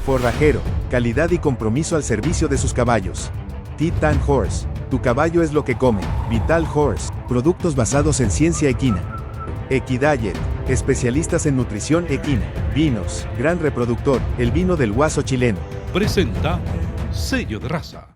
Forrajero, calidad y compromiso al servicio de sus caballos. Titan Horse, tu caballo es lo que come. Vital Horse, productos basados en ciencia equina. Equidiet, especialistas en nutrición equina. Vinos, gran reproductor, el vino del Guaso chileno. Presenta Sello de Raza.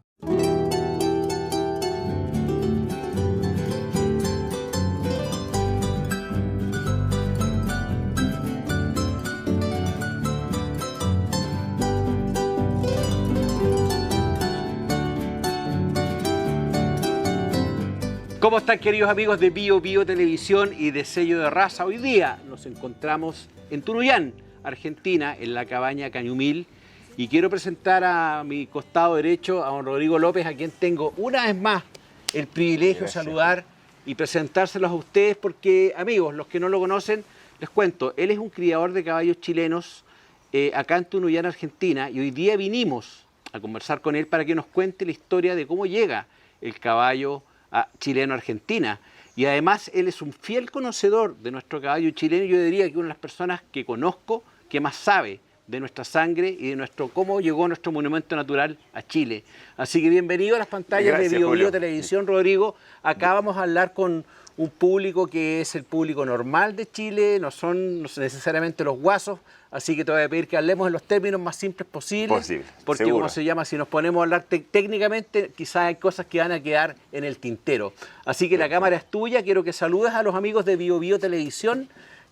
¿Cómo están, queridos amigos de Bio Televisión y de Sello de Raza? Hoy día nos encontramos en Tunuyán, Argentina, en la cabaña Cañumil, y quiero presentar a mi costado derecho a don Rodrigo López, a quien tengo una vez más el privilegio de saludar y presentárselos a ustedes porque, amigos, los que no lo conocen, les cuento, él es un criador de caballos chilenos acá en Tunuyán, Argentina, y hoy día vinimos a conversar con él para que nos cuente la historia de cómo llega el caballo chileno-argentina. Y además él es un fiel conocedor de nuestro caballo chileno. Yo diría que una de las personas que conozco que más sabe de nuestra sangre y de cómo llegó nuestro monumento natural a Chile. Así que bienvenido a las pantallas de Bio Televisión, Rodrigo. Acá vamos a hablar con un público que es el público normal de Chile, no son necesariamente los guasos, así que te voy a pedir que hablemos en los términos más simples posibles, porque seguro. Como se llama, si nos ponemos a hablar técnicamente, quizás hay cosas que van a quedar en el tintero. Así que la cámara es tuya, quiero que saludes a los amigos de Bio Televisión,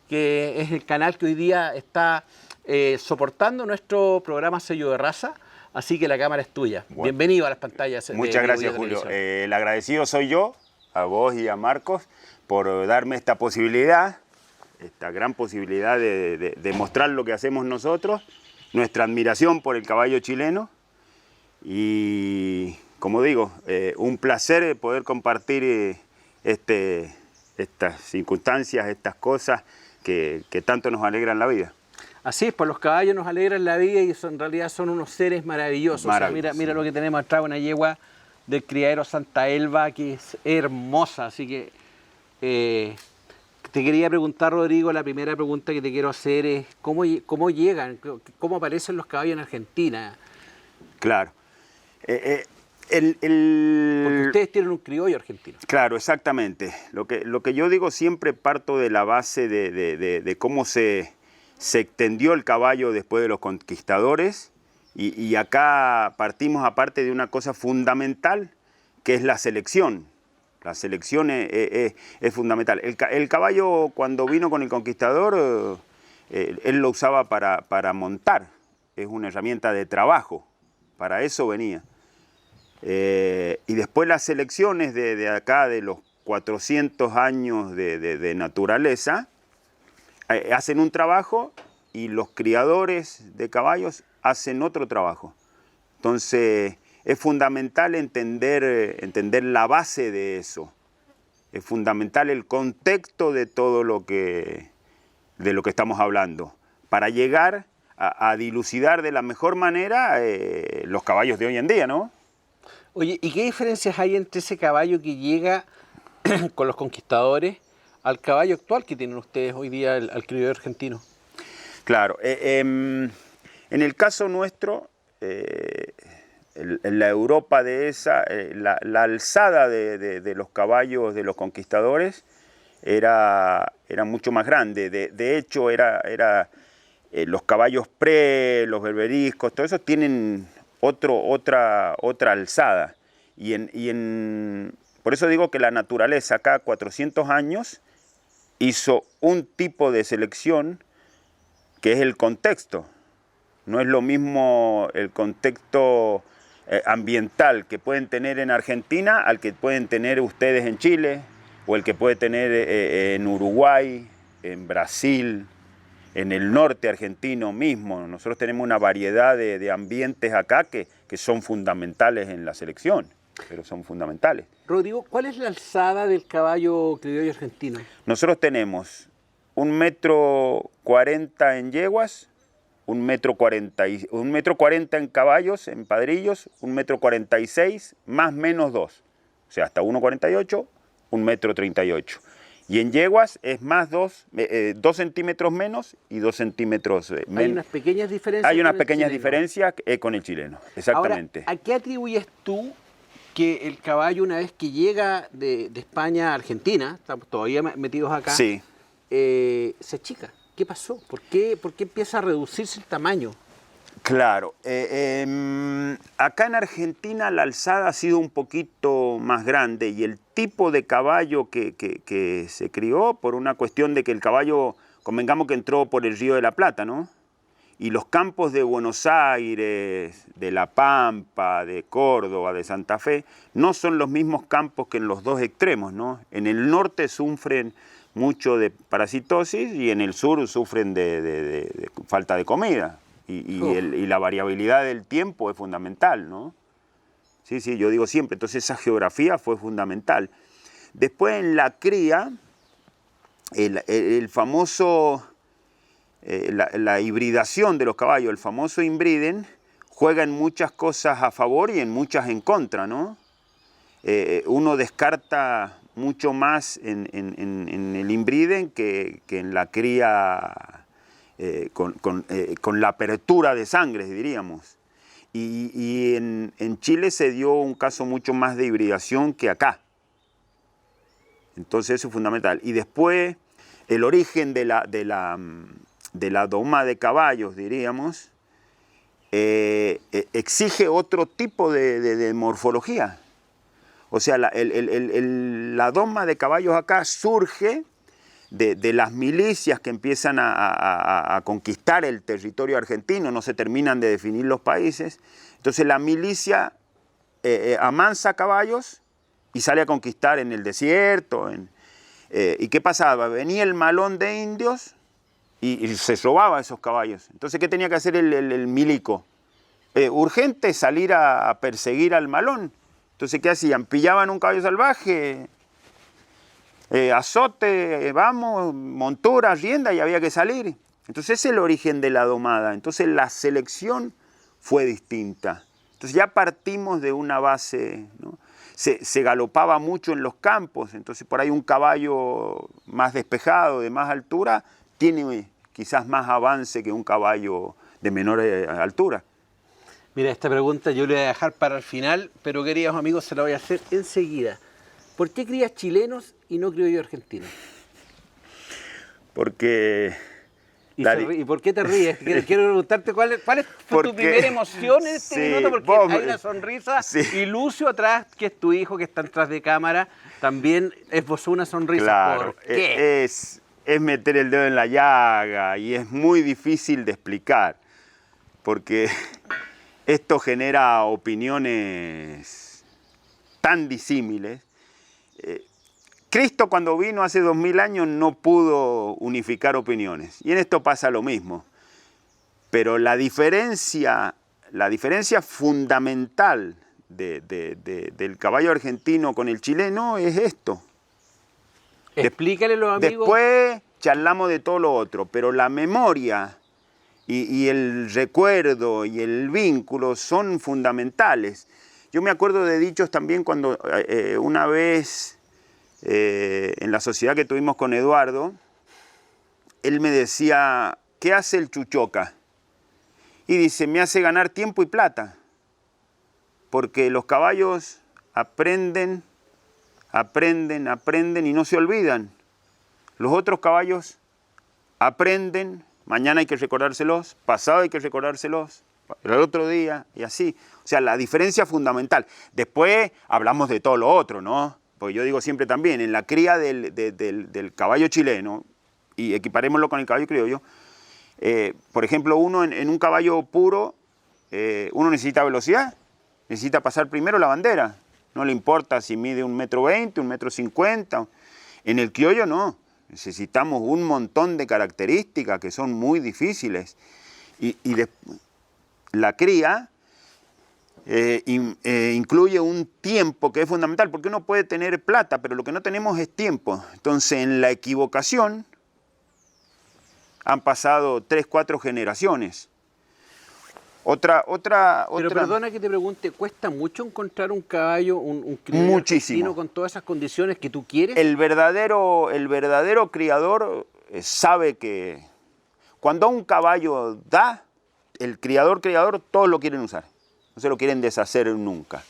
que es el canal que hoy día está soportando nuestro programa Sello de Raza, así que la cámara es tuya. Bueno, bienvenido a las pantallas. Muchas gracias, Julio. El agradecido soy yo, a vos y a Marcos, por darme esta posibilidad, esta gran posibilidad de mostrar lo que hacemos nosotros, nuestra admiración por el caballo chileno y, como digo, un placer poder compartir estas circunstancias, estas cosas que tanto nos alegran la vida. Así es, pues los caballos nos alegran la vida y en realidad son unos seres maravillosos. O sea, mira lo que tenemos atrás, una yegua del criadero Santa Elba, que es hermosa. Así que te quería preguntar, Rodrigo, la primera pregunta que te quiero hacer es ¿cómo llegan, cómo aparecen los caballos en Argentina? Claro. Porque ustedes tienen un criollo argentino. Claro, exactamente. Lo que yo digo siempre parto de la base de cómo se extendió el caballo después de los conquistadores. Y acá partimos aparte de una cosa fundamental, que es la selección. La selección es fundamental. El caballo, cuando vino con el conquistador, él lo usaba para montar. Es una herramienta de trabajo. Para eso venía. Y después las selecciones de acá, de los 400 años de naturaleza, hacen un trabajo y los criadores de caballos hacen otro trabajo. Entonces es fundamental entender la base de eso. Es fundamental el contexto de todo de lo que estamos hablando, para llegar a dilucidar de la mejor manera los caballos de hoy en día, ¿no? Oye, ¿y qué diferencias hay entre ese caballo que llega con los conquistadores al caballo actual que tienen ustedes hoy día, al criollo argentino? Claro, en el caso nuestro, en la Europa de esa, la alzada de los caballos de los conquistadores era mucho más grande. De hecho, los caballos los berberiscos, todo eso tienen otra alzada. Por eso digo que la naturaleza acá, 400 años, hizo un tipo de selección que es el contexto. No es lo mismo el contexto ambiental que pueden tener en Argentina al que pueden tener ustedes en Chile, o el que puede tener en Uruguay, en Brasil, en el norte argentino mismo. Nosotros tenemos una variedad de ambientes acá que son fundamentales en la selección, pero son fundamentales. Rodrigo, ¿cuál es la alzada del caballo criollo argentino? Nosotros tenemos 1,40 m en yeguas, 1,40 m en caballos, en padrillos, 1,46 m, más menos 2. O sea, hasta 1,48 m, 1,38 m. Y en yeguas es más 2 centímetros menos y 2 centímetros menos. Hay unas pequeñas diferencias. Hay unas pequeñas diferencias con el chileno, exactamente. Ahora, ¿a qué atribuyes tú que el caballo, una vez que llega de España a Argentina, estamos todavía metidos acá, Sí. Se achica? ¿Qué pasó? ¿Por qué empieza a reducirse el tamaño? Claro. Acá en Argentina la alzada ha sido un poquito más grande y el tipo de caballo que se crió por una cuestión de que el caballo, convengamos que entró por el Río de la Plata, ¿no? Y los campos de Buenos Aires, de La Pampa, de Córdoba, de Santa Fe, no son los mismos campos que en los dos extremos, ¿no? En el norte sufren mucho de parasitosis y en el sur sufren de falta de comida. Y la variabilidad del tiempo es fundamental, ¿no? Sí, yo digo siempre, entonces esa geografía fue fundamental. Después en la cría, el famoso, la hibridación de los caballos, el famoso inbriden, juega en muchas cosas a favor y en muchas en contra, ¿no? Uno descarta mucho más en el inbriden que en la cría con la apertura de sangre, diríamos. Y en Chile se dio un caso mucho más de hibridación que acá. Entonces eso es fundamental. Y después el origen de la doma de caballos, diríamos, exige otro tipo de morfología. O sea, la doma de caballos acá surge de las milicias que empiezan a conquistar el territorio argentino, no se terminan de definir los países. Entonces la milicia amansa caballos y sale a conquistar en el desierto. ¿Y qué pasaba? Venía el malón de indios y se robaba esos caballos. Entonces, ¿qué tenía que hacer el milico? Urgente salir a perseguir al malón. Entonces, ¿qué hacían? Pillaban un caballo salvaje, azote, vamos, montura, rienda, y había que salir. Entonces ese es el origen de la domada. Entonces la selección fue distinta. Entonces ya partimos de una base, ¿no? Se galopaba mucho en los campos, entonces por ahí un caballo más despejado, de más altura, tiene quizás más avance que un caballo de menor altura. Mira, esta pregunta yo le voy a dejar para el final, pero queridos amigos, se la voy a hacer enseguida. ¿Por qué crías chilenos y no criollos argentinos? Porque... ¿Y por qué te ríes? Quiero preguntarte cuál fue tu primera emoción en este minuto, porque hay una sonrisa y Lucio atrás, que es tu hijo, que está detrás de cámara, también esbozó una sonrisa. Claro, ¿Por qué? Es meter el dedo en la llaga y es muy difícil de explicar, porque esto genera opiniones tan disímiles. Cristo cuando vino hace 2000 años no pudo unificar opiniones y en esto pasa lo mismo. Pero la diferencia fundamental del caballo argentino con el chileno es esto. Explícale a los amigos. Después charlamos de todo lo otro, pero la memoria y el recuerdo y el vínculo son fundamentales. Yo me acuerdo de dichos también cuando una vez... en la sociedad que tuvimos con Eduardo, él me decía, ¿qué hace el chuchoca? Y dice, me hace ganar tiempo y plata, porque los caballos aprenden y no se olvidan. Los otros caballos aprenden, mañana hay que recordárselos, pasado hay que recordárselos, el otro día, y así. O sea, la diferencia fundamental. Después hablamos de todo lo otro, ¿no? Porque yo digo siempre también, en la cría del caballo chileno, y equiparémoslo con el caballo criollo, por ejemplo, uno en un caballo puro, uno necesita velocidad, necesita pasar primero la bandera, no le importa si mide 1,20 m, 1,50 m. En el criollo no, necesitamos un montón de características que son muy difíciles. La cría... incluye un tiempo que es fundamental, porque uno puede tener plata, pero lo que no tenemos es tiempo. Entonces, en la equivocación han pasado 3, 4 generaciones. Pero perdona que te pregunte, ¿cuesta mucho encontrar un caballo, un criollo argentino con todas esas condiciones que tú quieres? El verdadero criador sabe que cuando un caballo da, el criador, todos lo quieren usar. No se lo quieren deshacer nunca.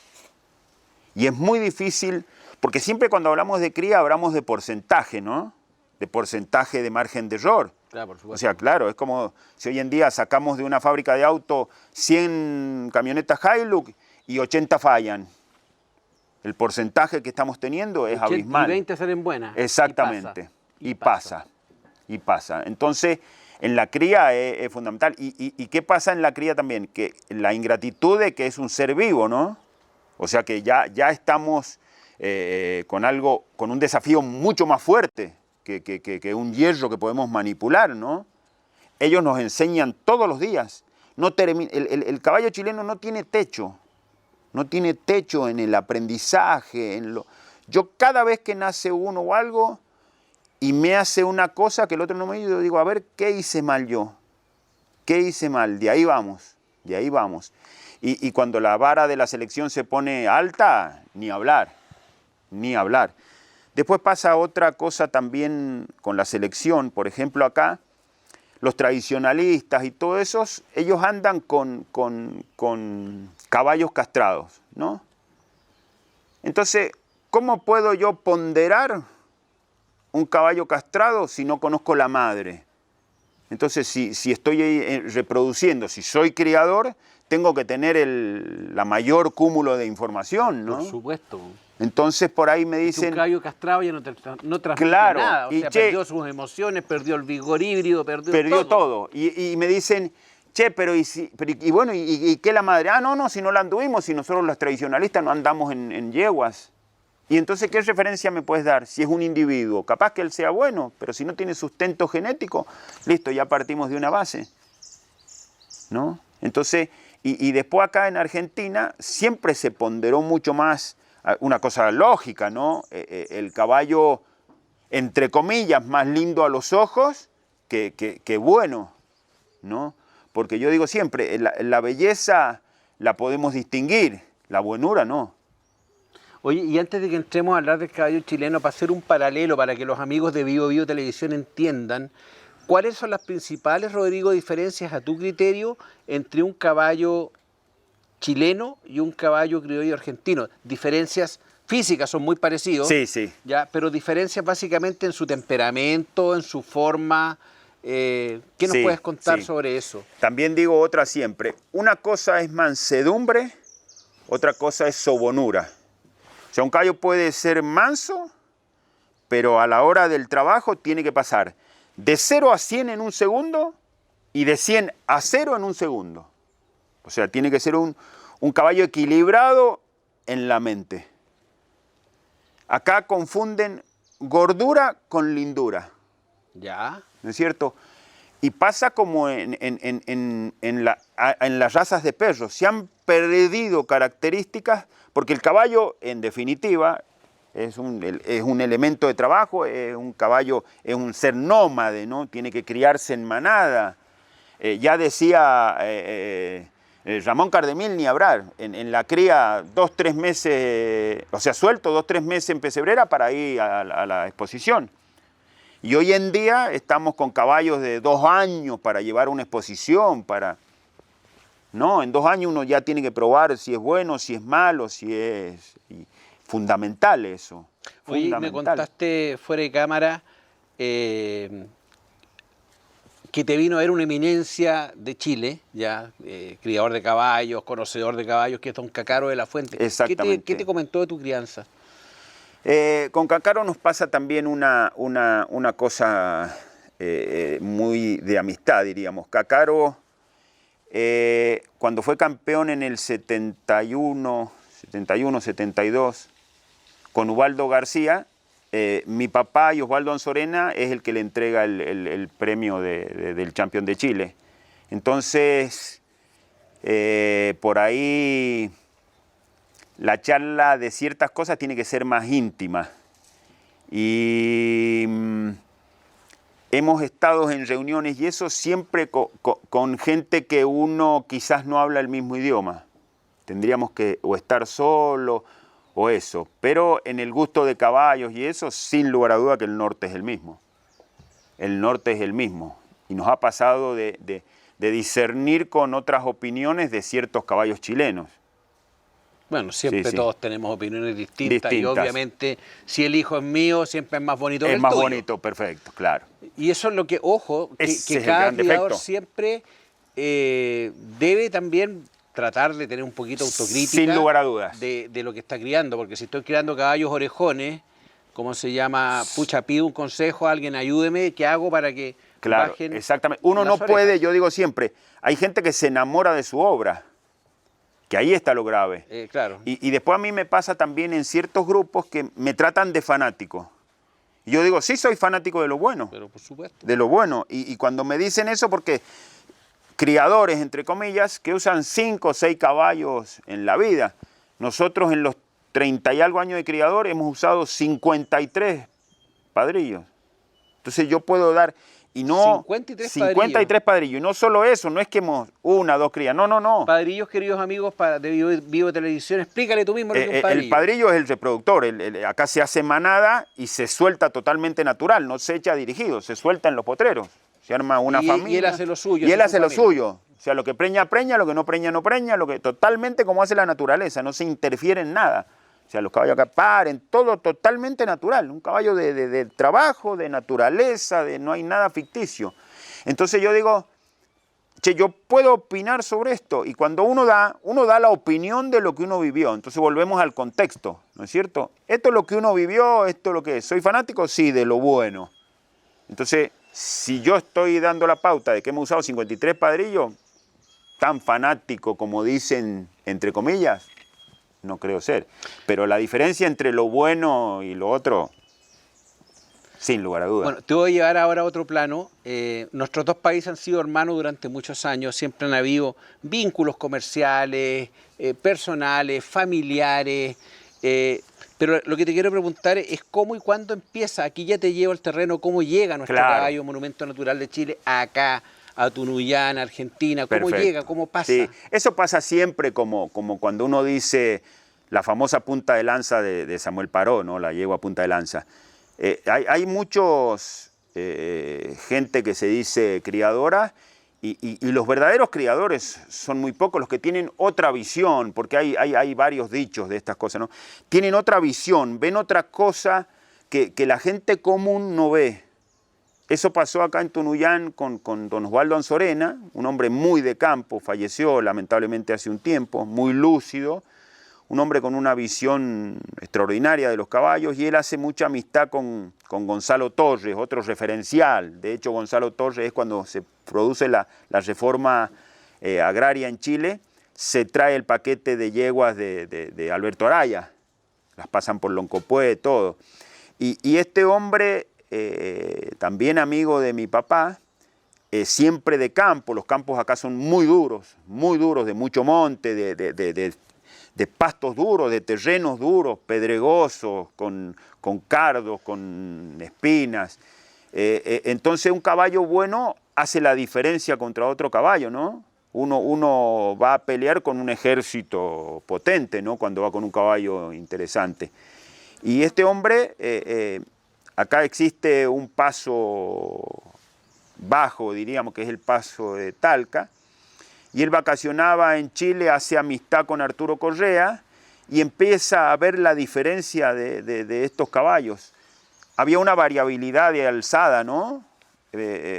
Y es muy difícil, porque siempre cuando hablamos de cría hablamos de porcentaje, ¿no? De porcentaje de margen de error. Claro, por supuesto. O sea, claro, es como si hoy en día sacamos de una fábrica de auto 100 camionetas Hilux y 80 fallan. El porcentaje que estamos teniendo es abismal. Y 20 salen buenas. Exactamente. Y pasa. Entonces, en la cría es fundamental. ¿Y qué pasa en la cría también? Que la ingratitud de que es un ser vivo, ¿no? O sea que ya estamos con un desafío mucho más fuerte que un hierro que podemos manipular, ¿no? Ellos nos enseñan todos los días. El caballo chileno no tiene techo. No tiene techo en el aprendizaje. Yo cada vez que nace uno o algo y me hace una cosa que el otro no me dice, digo, a ver, ¿qué hice mal yo? ¿Qué hice mal? De ahí vamos. Y cuando la vara de la selección se pone alta, ni hablar. Después pasa otra cosa también con la selección. Por ejemplo, acá, los tradicionalistas y todos esos, ellos andan con caballos castrados, ¿no? Entonces, ¿cómo puedo yo ponderar un caballo castrado si no conozco la madre? Entonces, si estoy reproduciendo, si soy criador, tengo que tener la mayor cúmulo de información, ¿no? Por supuesto. Entonces, por ahí me dicen... Un caballo castrado ya no transmite claro, nada. O sea, perdió sus emociones, perdió el vigor híbrido, perdió todo. Y me dicen, pero ¿y qué la madre? No, si no la anduvimos, si nosotros los tradicionalistas no andamos en yeguas. Y entonces, ¿qué referencia me puedes dar? Si es un individuo, capaz que él sea bueno, pero si no tiene sustento genético, listo, ya partimos de una base, ¿no? Entonces, y después acá en Argentina siempre se ponderó mucho más una cosa lógica, ¿no? El caballo, entre comillas, más lindo a los ojos que bueno, ¿no? Porque yo digo siempre, la belleza la podemos distinguir, la buenura no. Oye, y antes de que entremos a hablar del caballo chileno, para hacer un paralelo, para que los amigos de Bio Bio Televisión entiendan, ¿cuáles son las principales, Rodrigo, diferencias a tu criterio entre un caballo chileno y un caballo criollo argentino? Diferencias físicas, son muy parecidos. Sí. ¿Ya? Pero diferencias básicamente en su temperamento, en su forma. ¿Qué nos puedes contar sobre eso? También digo otra siempre. Una cosa es mansedumbre, otra cosa es sobonura. O sea, un caballo puede ser manso, pero a la hora del trabajo tiene que pasar de 0 a 100 en un segundo y de 100 a 0 en un segundo. O sea, tiene que ser un caballo equilibrado en la mente. Acá confunden gordura con lindura. Ya. ¿No es cierto? Y pasa como en las razas de perros. Se han perdido características porque el caballo, en definitiva, es un elemento de trabajo, un caballo es un ser nómade, ¿no? Tiene que criarse en manada. Ya decía Ramón Cardemil, ni hablar, en la cría 2-3 meses, o sea, suelto 2-3 meses en pesebrera para ir a la exposición. Y hoy en día estamos con caballos de 2 años para llevar una exposición, No, en 2 años uno ya tiene que probar si es bueno, si es malo, si es... fundamental eso. Oye, me contaste fuera de cámara que te vino a ver una eminencia de Chile, ya criador de caballos, conocedor de caballos, que es don Cacaro de la Fuente. Exactamente. ¿Qué te comentó de tu crianza? Con Cacaro nos pasa también una cosa muy de amistad, diríamos. Cacaro, cuando fue campeón en el 71, 72, con Ubaldo García, mi papá y Osvaldo Anzorena es el que le entrega el premio del campeón de Chile. Entonces, por ahí la charla de ciertas cosas tiene que ser más íntima. Y hemos estado en reuniones y eso siempre con gente que uno quizás no habla el mismo idioma. Tendríamos que o estar solo o eso. Pero en el gusto de caballos y eso, sin lugar a duda que el norte es el mismo. El norte es el mismo. Y nos ha pasado de discernir con otras opiniones de ciertos caballos chilenos. Bueno, siempre Sí, sí. todos tenemos opiniones distintas y obviamente si el hijo es mío siempre es más bonito que Es el más tuyo. bonito, perfecto, claro. Y eso es lo que, ojo, Ese que es el cada gran criador defecto. siempre debe también tratar de tener un poquito de autocrítica. Sin lugar a dudas. De lo que está criando, porque si estoy criando caballos orejones, ¿cómo se llama? Pucha, pido un consejo, alguien ayúdeme, ¿qué hago para que Claro, bajen exactamente. Uno no las puede, orejas? yo digo siempre, hay gente que se enamora de su obra, que ahí está lo grave. Claro. Y después a mí me pasa también en ciertos grupos que me tratan de fanático. Y yo digo, sí soy fanático de lo bueno, Pero por supuesto. de lo bueno. Y cuando me dicen eso, porque criadores, entre comillas, que usan 5 o 6 caballos en la vida. Nosotros en los 30 y algo años de criador hemos usado 53 padrillos. Entonces yo puedo dar, y no... 53 padrillos. Y no solo eso, no es que hemos 1 o 2 crías, no. Padrillos, queridos amigos de Vivo Televisión, explícale tú mismo lo que es un padrillo. El padrillo es el reproductor, acá se hace manada y se suelta totalmente natural, no se echa dirigido, se suelta en los potreros. Se arma una familia. Y él hace lo suyo. Y él hace lo suyo. O sea, lo que preña, preña, lo que no preña, no preña, lo que totalmente como hace la naturaleza, no se interfiere en nada. O sea, los caballos acá paren, todo totalmente natural. Un caballo de trabajo, de naturaleza, no hay nada ficticio. Entonces yo digo, che, yo puedo opinar sobre esto. Y cuando uno da la opinión de lo que uno vivió. Entonces volvemos al contexto, ¿no es cierto? Esto es lo que uno vivió, esto es lo que es. ¿Soy fanático? Sí, de lo bueno. Entonces, si yo estoy dando la pauta de que hemos usado 53 padrillos, tan fanático como dicen, entre comillas, no creo ser. Pero la diferencia entre lo bueno y lo otro, sin lugar a dudas. Bueno, te voy a llevar ahora a otro plano. Nuestros dos países han sido hermanos durante muchos años. Siempre han habido vínculos comerciales, personales, familiares. Pero lo que te quiero preguntar es cómo y cuándo empieza. Aquí ya te llevo al terreno, cómo llega nuestro caballo Monumento Natural de Chile acá, a Tunuyán, Argentina. ¿Cómo llega? ¿Cómo pasa? Sí, eso pasa siempre como cuando uno dice la famosa punta de lanza de Samuel Paró, ¿no? La yegua punta de lanza. Hay muchos gente que se dice criadora y los verdaderos criadores son muy pocos, los que tienen otra visión, porque hay varios dichos de estas cosas, ¿no? Tienen otra visión, ven otra cosa que la gente común no ve. Eso pasó acá en Tunuyán con don Osvaldo Anzorena, un hombre muy de campo, falleció lamentablemente hace un tiempo, muy lúcido, un hombre con una visión extraordinaria de los caballos, y él hace mucha amistad con Gonzalo Torres, otro referencial. De hecho, Gonzalo Torres es cuando se produce la reforma agraria en Chile, se trae el paquete de yeguas de Alberto Araya, las pasan por Loncopué, todo. Y este hombre, también amigo de mi papá, siempre de campo, los campos acá son muy duros, de mucho monte, de pastos duros, de terrenos duros, pedregosos, con cardos, con espinas. Entonces un caballo bueno hace la diferencia contra otro caballo, ¿no? Uno va a pelear con un ejército potente, ¿no? Cuando va con un caballo interesante. Y este hombre, acá existe un paso bajo, diríamos que es el paso de Talca, y él vacacionaba en Chile, hace amistad con Arturo Correa y empieza a ver la diferencia de estos caballos. Había una variabilidad de alzada, ¿no?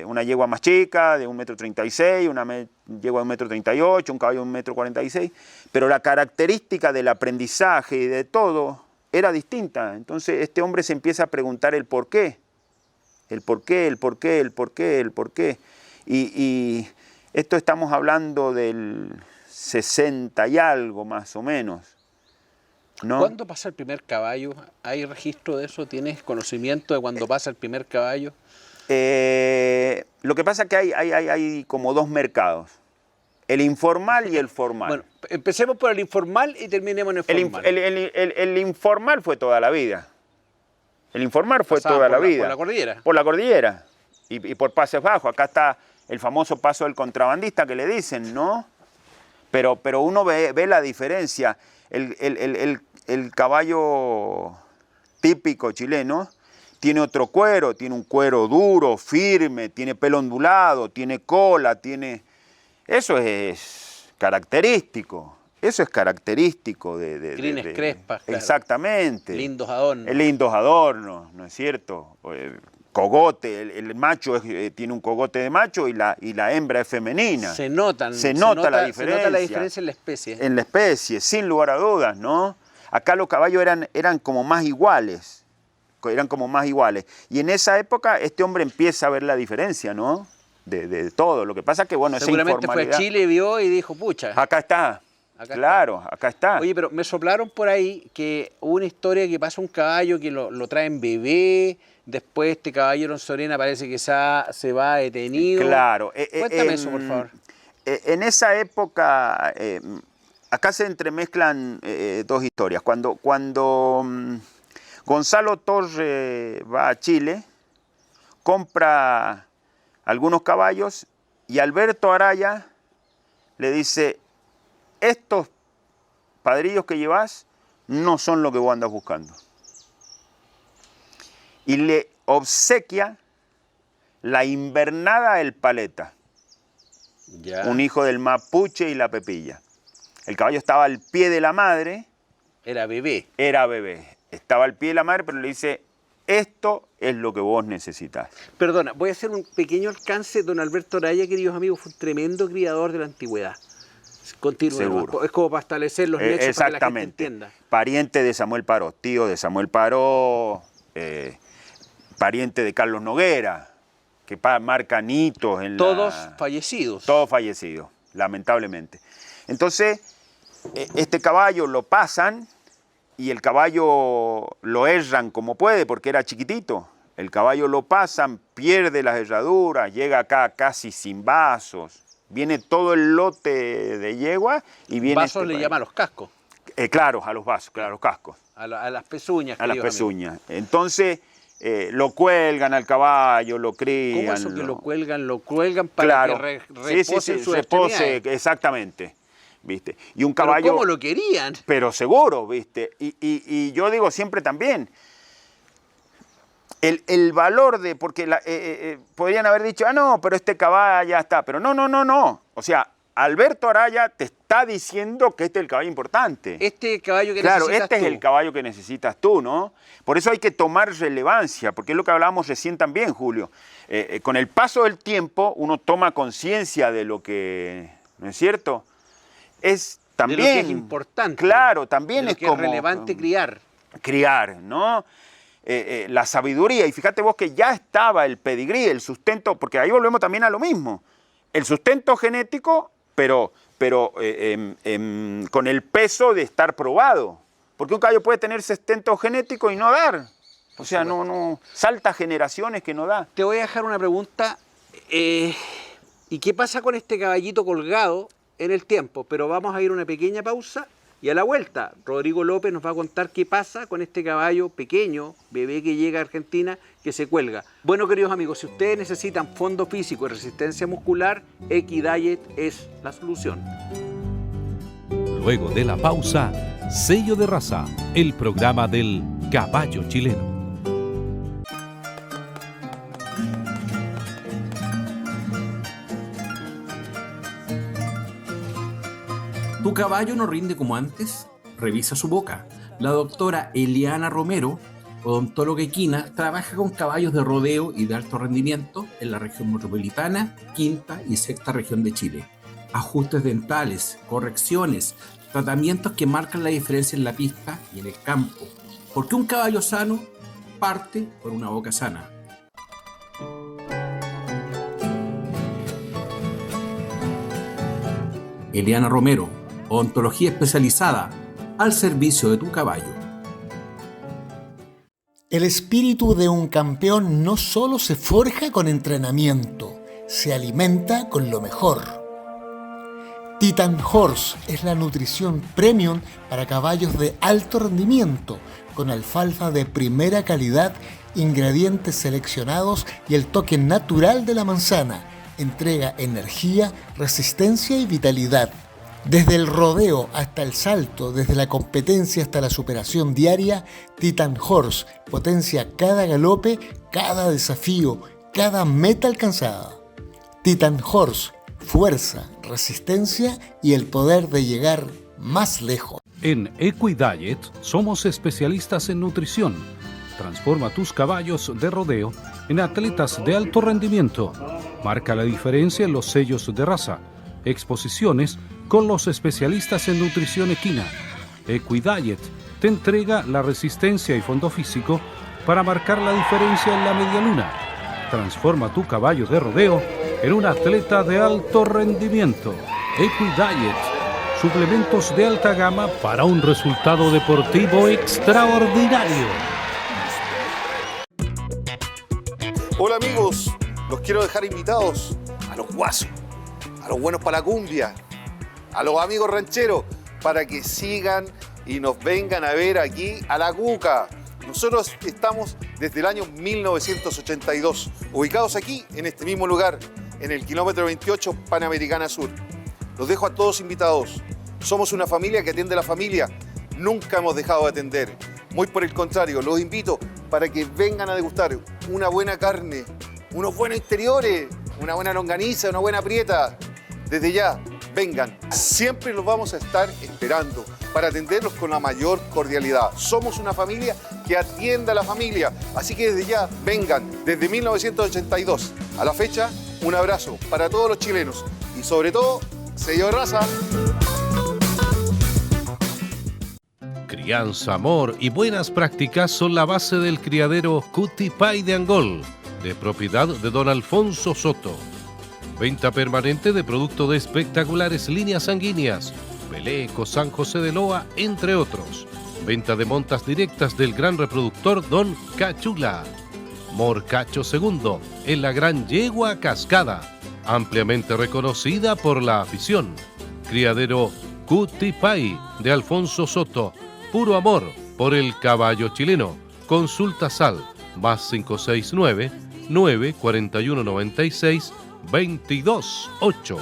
Una yegua más chica, de 1,36 m, una yegua de 1,38 m, un caballo de 1,46 m, pero la característica del aprendizaje y de todo era distinta. Entonces este hombre se empieza a preguntar el por qué. Y esto estamos hablando del 60 y algo más o menos, ¿no? ¿Cuándo pasa el primer caballo? ¿Hay registro de eso? ¿Tienes conocimiento de cuándo pasa el primer caballo? Lo que pasa es que hay como dos mercados, el informal y el formal. Bueno, empecemos por el informal y terminemos en el formal. El informal fue toda la vida. El informal fue toda la vida. ¿Por la cordillera? Por la cordillera. y por pases bajos. Acá está el famoso paso del contrabandista que le dicen, ¿no? Pero uno ve la diferencia. El caballo típico chileno tiene otro cuero, tiene un cuero duro, firme, tiene pelo ondulado, tiene cola, tiene... Eso es característico. Eso es característico de Crines crespas, claro. Exactamente. Lindos adornos. Lindos adornos, ¿no es cierto? Cogote, el macho tiene un cogote de macho y la hembra es femenina. Se nota la diferencia. Se nota la diferencia en la especie. En la especie, sin lugar a dudas, ¿no? Acá los caballos eran como más iguales. Y en esa época este hombre empieza a ver la diferencia, ¿no? De todo. Lo que pasa es que, bueno, seguramente esa informalidad... fue a Chile, vio y dijo, pucha. Acá está. Acá está. Oye, pero me soplaron por ahí que hubo una historia que pasa un caballo que lo traen bebé, después este caballero en Sorena parece que se va detenido. Claro. Cuéntame eso, por favor. En esa época, acá se entremezclan dos historias. Cuando Gonzalo Torre va a Chile, compra algunos caballos y Alberto Araya le dice: estos padrillos que llevas no son lo que vos andas buscando. Y le obsequia la invernada El Paleta, Ya. un hijo del mapuche y la pepilla. El caballo estaba al pie de la madre. Era bebé. Estaba al pie de la madre, pero le dice: esto es lo que vos necesitas. Perdona, voy a hacer un pequeño alcance. Don Alberto Araya, queridos amigos, fue un tremendo criador de la antigüedad. Continúe. Seguro. Es como para establecer los nexos para que la gente Exactamente. entienda. Pariente de Samuel Paró, tío de Samuel Paró, pariente de Carlos Noguera, que marcan hitos en Todos fallecidos. Todos fallecidos, lamentablemente. Entonces, este caballo lo pasan y el caballo lo herran como puede porque era chiquitito. El caballo lo pasan, pierde las herraduras, llega acá casi sin vasos. Viene todo el lote de yegua y viene... Vasos le llama a los cascos. Claro, a los vasos, claro, a los cascos. A las pezuñas. A las pezuñas. Entonces, lo cuelgan al caballo, lo crían. ¿Cómo eso que lo cuelgan? Lo cuelgan para que repose en sus extremidades. Exactamente. ¿Viste? Y un caballo... ¿Pero cómo lo querían? Pero seguro, ¿viste? Y yo digo siempre también... El valor de, porque podrían haber dicho, no, pero este caballo ya está, pero no. O sea, Alberto Araya te está diciendo que este es el caballo importante. Este caballo que necesitas tú. Claro, este es el caballo que necesitas tú, ¿no? Por eso hay que tomar relevancia, porque es lo que hablábamos recién también, Julio. Con el paso del tiempo, uno toma conciencia de lo que, ¿no es cierto? Es también... De lo que es importante. Claro, también de lo es que como... es relevante criar. Criar, ¿no? La sabiduría, y fíjate vos que ya estaba el pedigrí, el sustento, porque ahí volvemos también a lo mismo, el sustento genético, pero con el peso de estar probado, porque un caballo puede tener sustento genético y no dar, o sea, no salta generaciones que no da. Te voy a dejar una pregunta, ¿y qué pasa con este caballito colgado en el tiempo? Pero vamos a ir a una pequeña pausa. Y a la vuelta, Rodrigo López nos va a contar qué pasa con este caballo pequeño, bebé que llega a Argentina, que se cuelga. Bueno, queridos amigos, si ustedes necesitan fondo físico y resistencia muscular, Equidiet es la solución. Luego de la pausa, Sello de Raza, el programa del caballo chileno. ¿Tu caballo no rinde como antes? Revisa su boca. La doctora Eliana Romero, odontóloga equina, trabaja con caballos de rodeo y de alto rendimiento en la región metropolitana, quinta y sexta región de Chile. Ajustes dentales, correcciones, tratamientos que marcan la diferencia en la pista y en el campo. Porque un caballo sano parte por una boca sana. Eliana Romero, odontología especializada al servicio de tu caballo. El espíritu de un campeón no solo se forja con entrenamiento, se alimenta con lo mejor. Titan Horse es la nutrición premium para caballos de alto rendimiento, con alfalfa de primera calidad, ingredientes seleccionados y el toque natural de la manzana. Entrega energía, resistencia y vitalidad. Desde el rodeo hasta el salto, desde la competencia hasta la superación diaria, Titan Horse potencia cada galope, cada desafío, cada meta alcanzada. Titan Horse, fuerza, resistencia y el poder de llegar más lejos. En Equidiet somos especialistas en nutrición. Transforma tus caballos de rodeo en atletas de alto rendimiento. Marca la diferencia en los sellos de raza. Exposiciones con los especialistas en nutrición equina. Equidiet te entrega la resistencia y fondo físico para marcar la diferencia en la medialuna. Transforma tu caballo de rodeo en un atleta de alto rendimiento. Equidiet, suplementos de alta gama para un resultado deportivo extraordinario. Hola amigos, los quiero dejar invitados a los guasos, a los buenos para la cumbia, a los amigos rancheros, para que sigan y nos vengan a ver aquí a La Cuca. Nosotros estamos desde el año 1982, ubicados aquí en este mismo lugar, en el kilómetro 28 Panamericana Sur. Los dejo a todos invitados. Somos una familia que atiende a la familia. Nunca hemos dejado de atender. Muy por el contrario, los invito para que vengan a degustar una buena carne, unos buenos interiores, una buena longaniza, una buena prieta. Desde ya, vengan. Siempre los vamos a estar esperando para atenderlos con la mayor cordialidad. Somos una familia que atiende a la familia. Así que desde ya, vengan. Desde 1982 a la fecha, un abrazo para todos los chilenos. Y sobre todo, sello de raza. Crianza, amor y buenas prácticas son la base del criadero Cuti Pay de Angol, de propiedad de don Alfonso Soto. Venta permanente de productos de espectaculares líneas sanguíneas, Peleco, San José de Loa, entre otros. Venta de montas directas del gran reproductor Don Cachula. Morcacho II, en la Gran Yegua Cascada, ampliamente reconocida por la afición. Criadero Cuti Pay de Alfonso Soto. Puro amor por el caballo chileno. Consulta Sal, más 569 94196 228.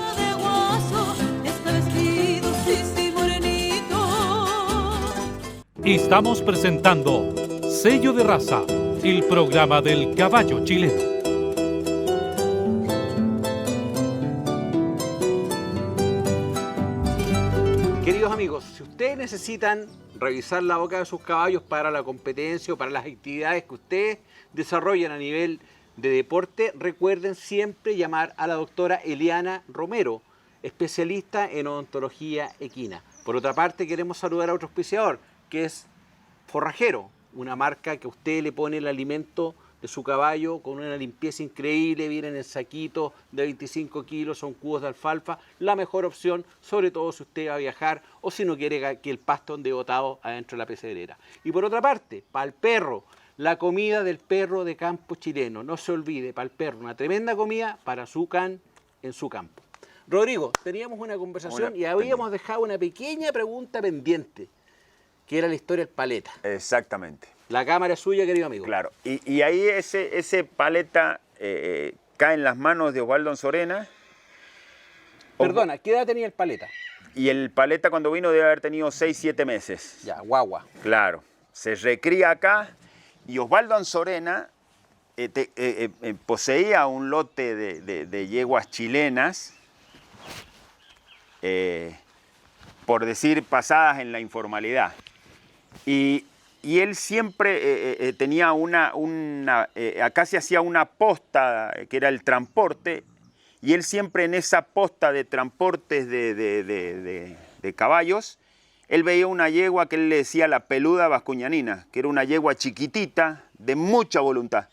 Estamos presentando Sello de Raza, el programa del caballo chileno. Queridos amigos, si ustedes necesitan revisar la boca de sus caballos para la competencia o para las actividades que ustedes desarrollan a nivel de deporte, recuerden siempre llamar a la doctora Eliana Romero, especialista en odontología equina. Por otra parte, queremos saludar a otro auspiciador, que es Forrajero, una marca que usted le pone el alimento de su caballo con una limpieza increíble, vienen en saquitos de 25 kilos, son cubos de alfalfa, la mejor opción, sobre todo si usted va a viajar o si no quiere que el pasto ande botado adentro de la pesebrera. Y por otra parte, para el perro, la comida del perro de campo chileno, no se olvide, para el perro, una tremenda comida para su can en su campo. Rodrigo, teníamos una conversación y habíamos dejado una pequeña pregunta pendiente, que era la historia del paleta. Exactamente. La cámara es suya, querido amigo. Claro, y ahí ese paleta cae en las manos de Osvaldo Anzorena. Perdona, ¿qué edad tenía el paleta? Y el paleta cuando vino debe haber tenido 6, 7 meses. Ya, guagua. Claro, se recría acá y Osvaldo Anzorena poseía un lote de yeguas chilenas, por decir, pasadas en la informalidad. Y él siempre tenía acá se hacía una posta que era el transporte, y él siempre en esa posta de transportes de caballos, él veía una yegua que él le decía la peluda vascuñanina, que era una yegua chiquitita, de mucha voluntad.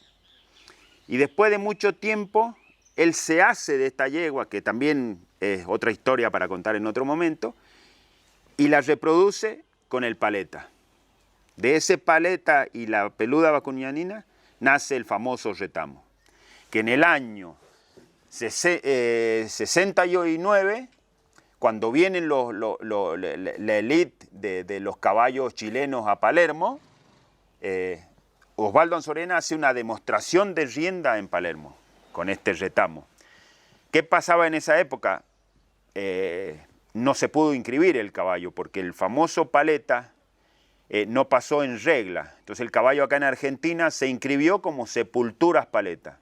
Y después de mucho tiempo, él se hace de esta yegua, que también es otra historia para contar en otro momento, y la reproduce con el paleta. De ese paleta y la peluda vascuñanina nace el famoso retamo, que en el año 69, cuando vienen la elite de los caballos chilenos a Palermo, Osvaldo Anzorena hace una demostración de rienda en Palermo con este retamo. ¿Qué pasaba en esa época? No se pudo inscribir el caballo porque el famoso paleta no pasó en regla. Entonces el caballo acá en Argentina se inscribió como Sepulturas Paleta,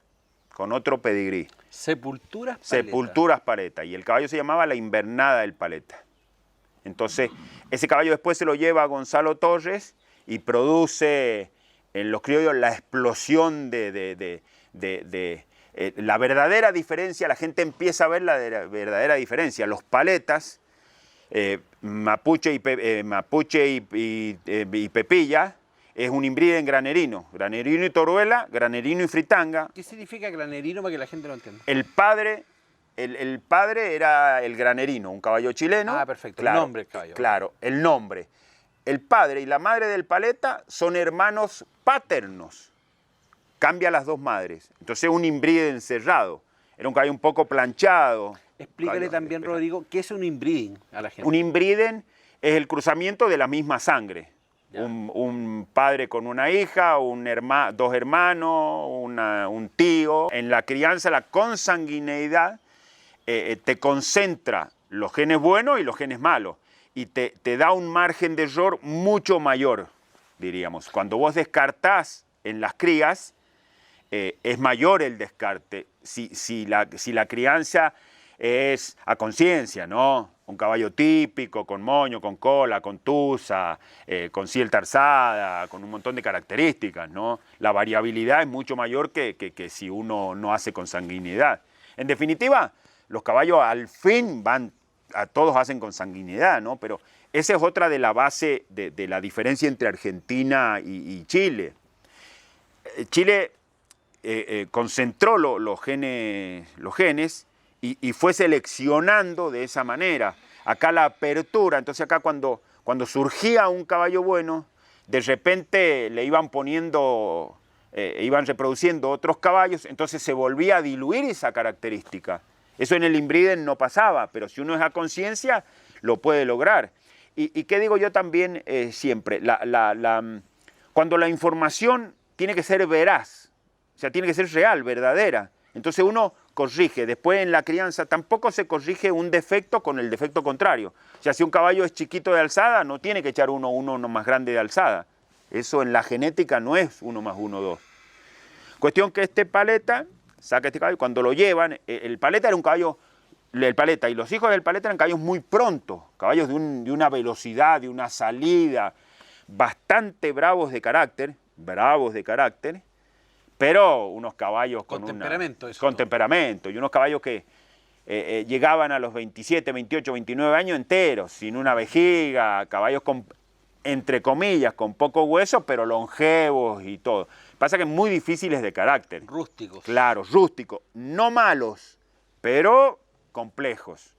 con otro pedigrí. Sepulturas Paleta. Sepulturas Paleta. Y el caballo se llamaba La Invernada del Paleta. Entonces, ese caballo después se lo lleva a Gonzalo Torres y produce en los criollos la explosión la verdadera diferencia. La gente empieza a ver la verdadera diferencia. Los paletas, Mapuche y Pepilla, es un híbrido en granerino. Granerino y toruela, granerino y fritanga. ¿Qué significa granerino para que la gente lo entienda? El padre era el granerino, un caballo chileno. Ah, perfecto, claro, el nombre del caballo. Claro, el nombre. El padre y la madre del paleta son hermanos paternos. Cambia las dos madres. Entonces un híbrido encerrado. Era un caballo un poco planchado. Explícale también, Rodrigo, ¿qué es un inbreeding a la gente? Un inbriden es el cruzamiento de la misma sangre. Un padre con una hija, dos hermanos, un tío. En la crianza, la consanguineidad te concentra los genes buenos y los genes malos. Y te da un margen de error mucho mayor, diríamos. Cuando vos descartás en las crías, es mayor el descarte. Si la crianza es a conciencia, ¿no? Un caballo típico, con moño, con cola, con tusa, con ciel tarzada, con un montón de características, ¿no? La variabilidad es mucho mayor que si uno no hace consanguinidad. En definitiva, los caballos al fin todos hacen consanguinidad, ¿no? Pero esa es otra de la base de la diferencia entre Argentina y Chile. Chile concentró los genes y fue seleccionando de esa manera. Acá la apertura, entonces acá cuando surgía un caballo bueno, de repente le iban poniendo, iban reproduciendo otros caballos, entonces se volvía a diluir esa característica. Eso en el inbriden no pasaba, pero si uno es a conciencia, lo puede lograr. ¿Y qué digo yo también siempre? Cuando la información tiene que ser veraz, o sea, tiene que ser real, verdadera, entonces uno corrige. Después en la crianza tampoco se corrige un defecto con el defecto contrario. O sea, si un caballo es chiquito de alzada, no tiene que echar uno más grande de alzada. Eso en la genética no es 1 más 1, 2. Cuestión que este paleta saca este caballo, cuando lo llevan, el paleta era un caballo, el paleta y los hijos del paleta eran caballos muy prontos, caballos de una velocidad, de una salida, bastante bravos de carácter, pero unos caballos con temperamento. Con temperamento, y unos caballos que llegaban a los 27, 28, 29 años enteros, sin una vejiga, caballos entre comillas, con poco hueso, pero longevos y todo. Pasa que muy difíciles de carácter. Rústicos. Claro, rústicos, no malos, pero complejos.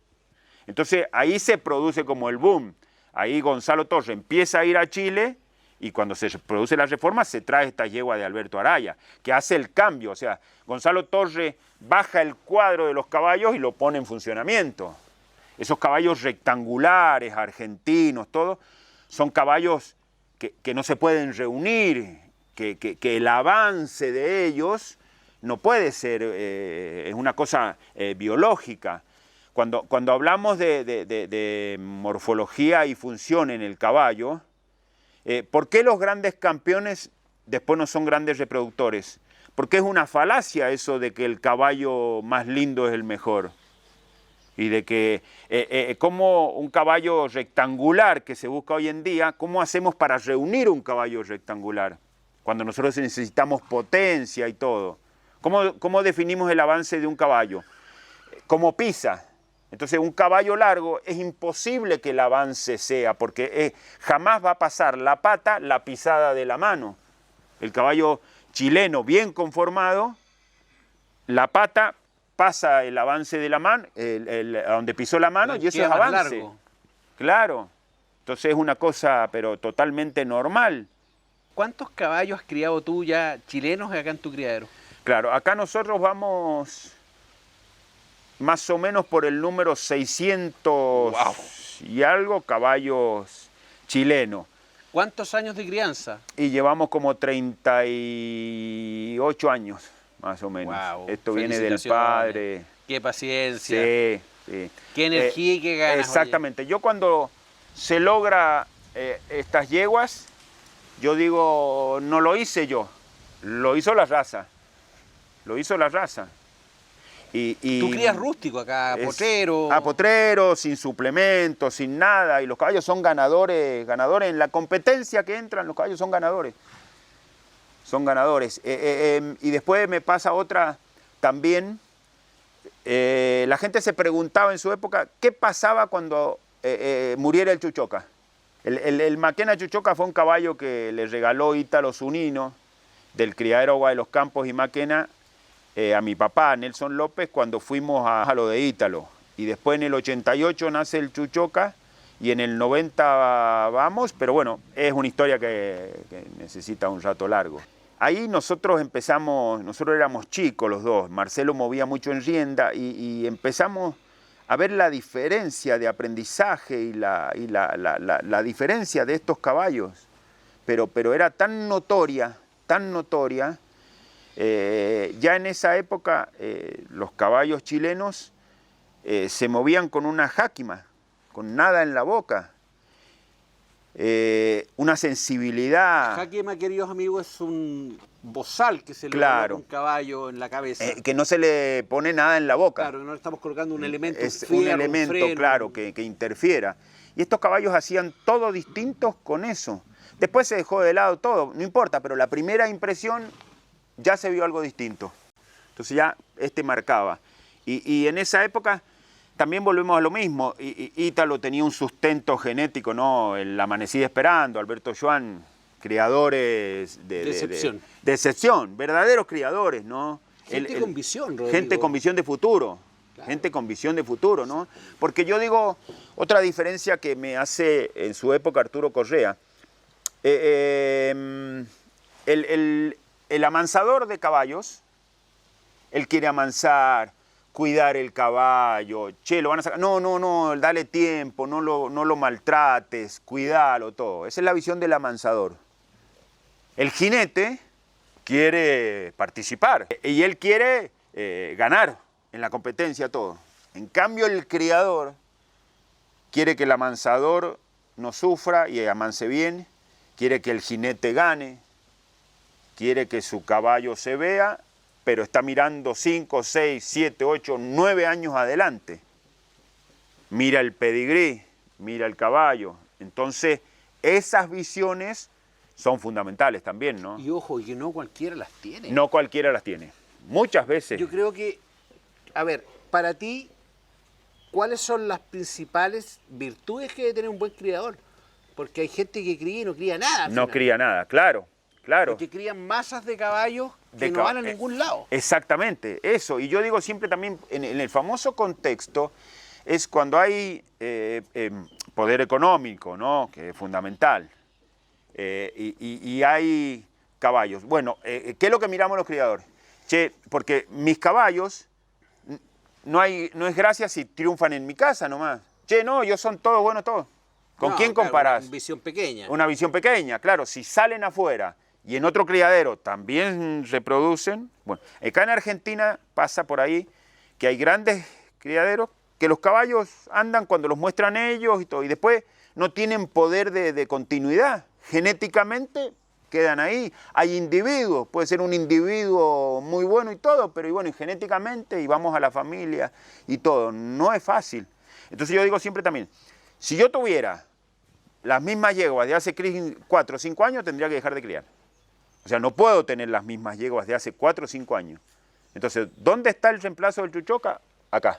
Entonces ahí se produce como el boom. Ahí Gonzalo Torres empieza a ir a Chile y cuando se produce la reforma se trae esta yegua de Alberto Araya, que hace el cambio. O sea, Gonzalo Torres baja el cuadro de los caballos y lo pone en funcionamiento. Esos caballos rectangulares, argentinos, todos, son caballos que no se pueden reunir, que el avance de ellos no puede ser, es una cosa biológica. Cuando hablamos de morfología y función en el caballo, ¿por qué los grandes campeones después no son grandes reproductores? Porque es una falacia eso de que el caballo más lindo es el mejor. Y de que como un caballo rectangular que se busca hoy en día, ¿cómo hacemos para reunir un caballo rectangular? Cuando nosotros necesitamos potencia y todo. ¿Cómo definimos el avance de un caballo? Como pisa. Entonces un caballo largo es imposible que el avance sea, porque jamás va a pasar la pata la pisada de la mano. El caballo chileno bien conformado, la pata pasa el avance de la mano, a donde pisó la mano, y eso es avance. Largo. Claro. Entonces es una cosa, pero totalmente normal. ¿Cuántos caballos has criado tú ya chilenos acá en tu criadero? Claro, acá nosotros vamos más o menos por el número 600 y algo caballos chilenos. ¿Cuántos años de crianza? Y llevamos como 38 años, más o menos. Wow, esto viene del felicitaciones. padre. Qué paciencia. Sí, sí. Qué energía y qué ganas. Exactamente. Yo cuando se logra estas yeguas, yo digo, no lo hice yo, lo hizo la raza. Lo hizo la raza. Tú crías rústico acá, potrero. A potrero, sin suplementos, sin nada. Y los caballos son ganadores, ganadores. En la competencia que entran, los caballos son ganadores. Son ganadores. Y después me pasa otra también. La gente se preguntaba en su época, ¿qué pasaba cuando muriera el Chuchoca? El Maquena Chuchoca fue un caballo que le regaló Ítalo Zunino, del criadero Agua de los Campos y Maquena, a mi papá, Nelson López, cuando fuimos a lo de Ítalo. Y después en el 88 nace el Chuchoca y en el 90 vamos, pero bueno, es una historia que necesita un rato largo. Ahí nosotros empezamos, nosotros éramos chicos los dos, Marcelo movía mucho en rienda y empezamos a ver la diferencia de aprendizaje y la diferencia de estos caballos, pero era tan notoria, ya en esa época los caballos chilenos se movían con una jáquima, con nada en la boca, una sensibilidad. Jáquima, queridos amigos, es un bozal que se le Claro. coloca un caballo en la cabeza. Que no se le pone nada en la boca. Claro, no le estamos colocando un elemento Es fierro, un elemento, freno. claro, que interfiera. Y estos caballos hacían todo distintos con eso. Después se dejó de lado todo, no importa, pero la primera impresión ya se vio algo distinto. Entonces ya marcaba. Y en esa época también volvemos a lo mismo. Ítalo tenía un sustento genético, ¿no? El Amanecida Esperando, Alberto Joan, criadores de excepción. De excepción, verdaderos criadores, ¿no? Gente con visión, Rodrigo. Gente con visión de futuro. Claro. Gente con visión de futuro, ¿no? Porque yo digo, otra diferencia que me hace en su época Arturo Correa, el amansador de caballos, él quiere amansar, cuidar el caballo, che, lo van a sacar, no, dale tiempo, no lo maltrates, cuídalo, todo. Esa es la visión del amansador. El jinete quiere participar y él quiere ganar en la competencia, todo. En cambio, el criador quiere que el amansador no sufra y amanse bien, quiere que el jinete gane, quiere que su caballo se vea, pero está mirando 5, 6, 7, 8, 9 años adelante. Mira el pedigrí, mira el caballo. Entonces, esas visiones son fundamentales también, ¿no? Y ojo, que no cualquiera las tiene. No cualquiera las tiene. Muchas veces. Yo creo que, a ver, para ti, ¿cuáles son las principales virtudes que debe tener un buen criador? Porque hay gente que cría y no cría nada. al No final. cría nada, claro. Porque crían masas de caballos que no van a ningún lado. Exactamente, eso. Y yo digo siempre también, en el famoso contexto, es cuando hay poder económico, ¿no? Que es fundamental. Y hay caballos. Bueno, ¿qué es lo que miramos los criadores? Che, porque mis caballos, no es gracia si triunfan en mi casa nomás. Che, no, ellos son todos buenos, todos. ¿Con quién comparás? Una visión pequeña. Una visión pequeña, claro. Si salen afuera y en otro criadero también reproducen. Bueno, acá en Argentina pasa por ahí que hay grandes criaderos que los caballos andan cuando los muestran ellos y todo, y después no tienen poder de continuidad. Genéticamente quedan ahí. Hay individuos, puede ser un individuo muy bueno y todo, pero y bueno, y genéticamente, y vamos a la familia y todo. No es fácil. Entonces yo digo siempre también, si yo tuviera las mismas yeguas de hace 4 o 5 años, tendría que dejar de criar. O sea, no puedo tener las mismas yeguas de hace 4 o 5 años. Entonces, ¿dónde está el reemplazo del Chuchoca? Acá.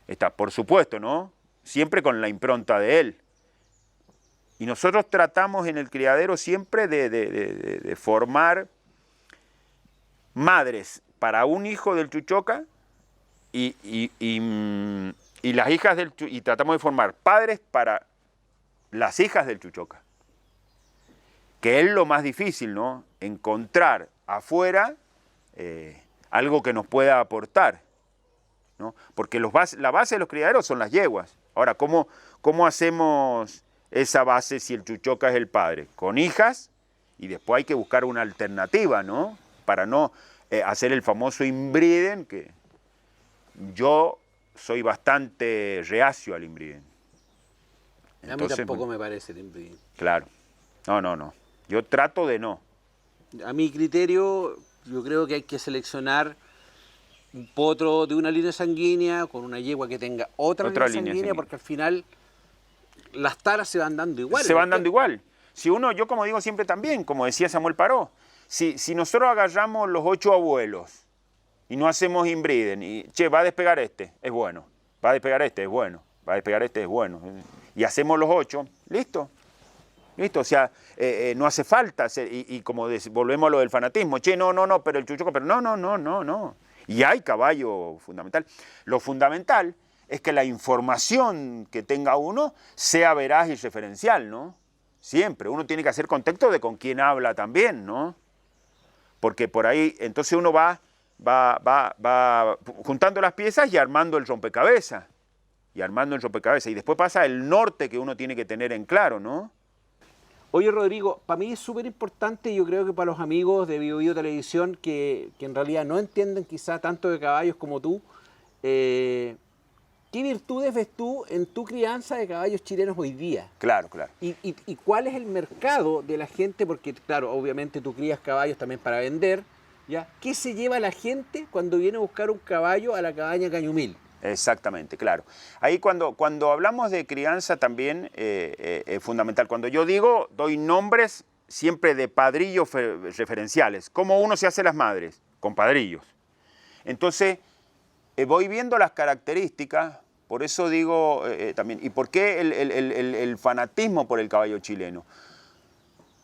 Está, por supuesto, ¿no? Siempre con la impronta de él. Y nosotros tratamos en el criadero siempre de formar madres para un hijo del Chuchoca y las hijas del Chuchoca, y tratamos de formar padres para las hijas del Chuchoca. Que es lo más difícil, ¿no? Encontrar afuera algo que nos pueda aportar. ¿no? Porque la base de los criaderos son las yeguas. Ahora, ¿cómo hacemos esa base si el chuchoca es el padre? Con hijas, y después hay que buscar una alternativa, ¿no? Para no hacer el famoso inbriden, que yo soy bastante reacio al inbriden. Entonces, a mí tampoco me parece el inbriden. Claro. No. Yo trato de no. A mi criterio, yo creo que hay que seleccionar un potro de una línea sanguínea con una yegua que tenga otra línea sanguínea, porque al final las taras se van dando igual. Se van dando igual. Si yo como digo siempre también, como decía Samuel Paró, si nosotros agarramos los 8 abuelos y no hacemos inbriden, y va a despegar este, es bueno, va a despegar este, es bueno, va a despegar este, es bueno, y hacemos los 8, listo. Listo, o sea, no hace falta, y como volvemos a lo del fanatismo, no, pero el chuchoco, pero no. Y hay caballo fundamental. Lo fundamental es que la información que tenga uno sea veraz y referencial, ¿no? Siempre, uno tiene que hacer contexto de con quién habla también, ¿no? Porque por ahí, entonces uno va juntando las piezas y armando el rompecabezas. Y después pasa el norte que uno tiene que tener en claro, ¿no? Oye, Rodrigo, para mí es súper importante, y yo creo que para los amigos de Bio Bio Televisión que en realidad no entienden quizá tanto de caballos como tú, ¿qué virtudes ves tú en tu crianza de caballos chilenos hoy día? Claro. ¿Y cuál es el mercado de la gente? Porque, claro, obviamente tú crías caballos también para vender, ¿ya? ¿Qué se lleva la gente cuando viene a buscar un caballo a la cabaña Cañumil? Exactamente, claro. Ahí cuando hablamos de crianza también es fundamental. Cuando yo digo, doy nombres siempre de padrillos referenciales. ¿Cómo uno se hace las madres? Con padrillos. Entonces, voy viendo las características, por eso digo también, ¿y por qué el fanatismo por el caballo chileno?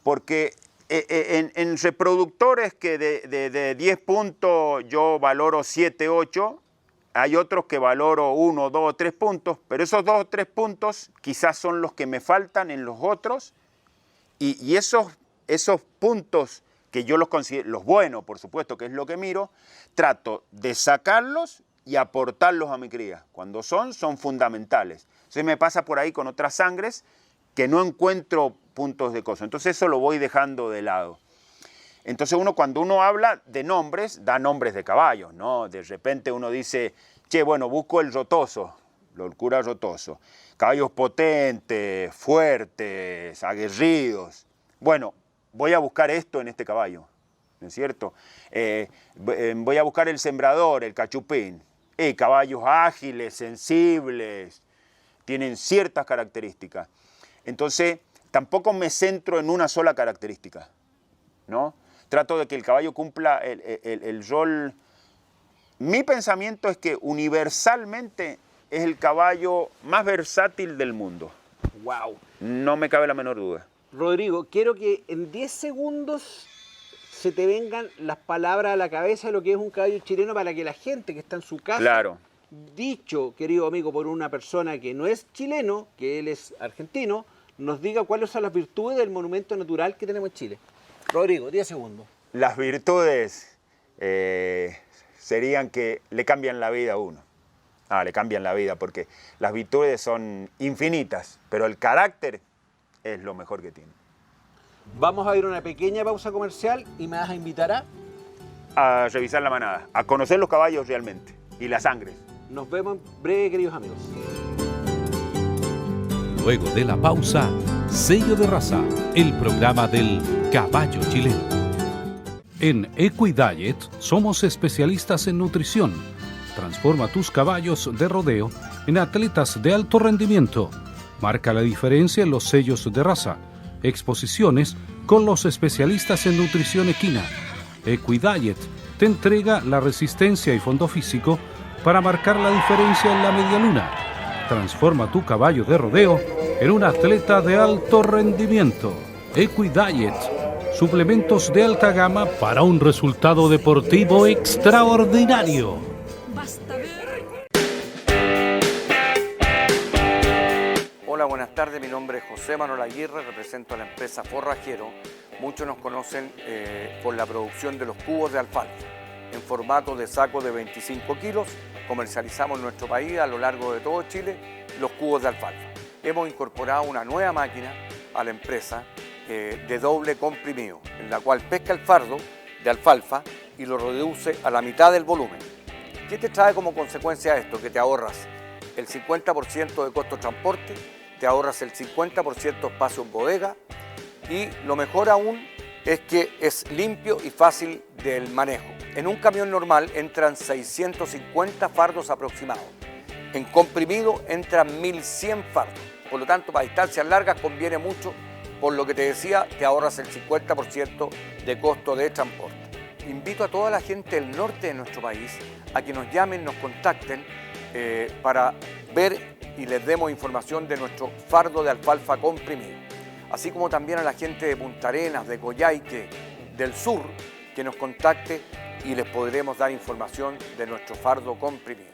Porque en reproductores que de 10 puntos yo valoro 7, 8, hay otros que valoro 1, 2, 3 puntos, pero esos 2 o 3 puntos quizás son los que me faltan en los otros, y esos puntos que yo los considero, los buenos, por supuesto, que es lo que miro, trato de sacarlos y aportarlos a mi cría. Cuando son fundamentales. Entonces me pasa por ahí con otras sangres que no encuentro puntos de cosa. Entonces eso lo voy dejando de lado. Entonces cuando uno habla de nombres, da nombres de caballos, ¿no? De repente uno dice, busco el rotoso, el cura rotoso. Caballos potentes, fuertes, aguerridos. Bueno, voy a buscar esto en este caballo, ¿no es cierto? Voy a buscar el sembrador, el cachupín. Caballos ágiles, sensibles, tienen ciertas características. Entonces, tampoco me centro en una sola característica, ¿no? Trato de que el caballo cumpla el rol. Mi pensamiento es que universalmente es el caballo más versátil del mundo. ¡Wow! No me cabe la menor duda. Rodrigo, quiero que en 10 segundos se te vengan las palabras a la cabeza de lo que es un caballo chileno para que la gente que está en su casa, claro, dicho, querido amigo, por una persona que no es chileno, que él es argentino, nos diga cuáles son las virtudes del monumento natural que tenemos en Chile. Rodrigo, 10 segundos. Las virtudes serían que le cambian la vida a uno. Le cambian la vida porque las virtudes son infinitas, pero el carácter es lo mejor que tiene. Vamos a ir a una pequeña pausa comercial y me vas a invitar a revisar la manada, a conocer los caballos realmente y las sangres. Nos vemos en breve, queridos amigos. Luego de la pausa, Sello de Raza, el programa del caballo chileno. En Equidiet somos especialistas en nutrición. Transforma tus caballos de rodeo en atletas de alto rendimiento. Marca la diferencia en los sellos de raza. Exposiciones con los especialistas en nutrición equina. Equidiet te entrega la resistencia y fondo físico para marcar la diferencia en la medialuna. Transforma tu caballo de rodeo en un atleta de alto rendimiento. Equidiet, suplementos de alta gama para un resultado deportivo extraordinario. Hola, buenas tardes. Mi nombre es José Manuel Aguirre, represento a la empresa Forrajero. Muchos nos conocen por la producción de los cubos de alfalfa en formato de saco de 25 kilos comercializamos en nuestro país a lo largo de todo Chile los cubos de alfalfa. Hemos incorporado una nueva máquina a la empresa de doble comprimido, en la cual pesca el fardo de alfalfa y lo reduce a la mitad del volumen. ¿Qué te trae como consecuencia esto? Que te ahorras el 50% de costo de transporte, te ahorras el 50% espacio en bodega y lo mejor aún es que es limpio y fácil del manejo. En un camión normal entran 650 fardos aproximados. En comprimido entran 1100 fardos. Por lo tanto, para distancias largas conviene mucho. Por lo que te decía, te ahorras el 50% de costo de transporte. Invito a toda la gente del norte de nuestro país a que nos llamen, nos contacten para ver y les demos información de nuestro fardo de alfalfa comprimido. Así como también a la gente de Punta Arenas, de Coyhaique, del sur, que nos contacte y les podremos dar información de nuestro fardo comprimido.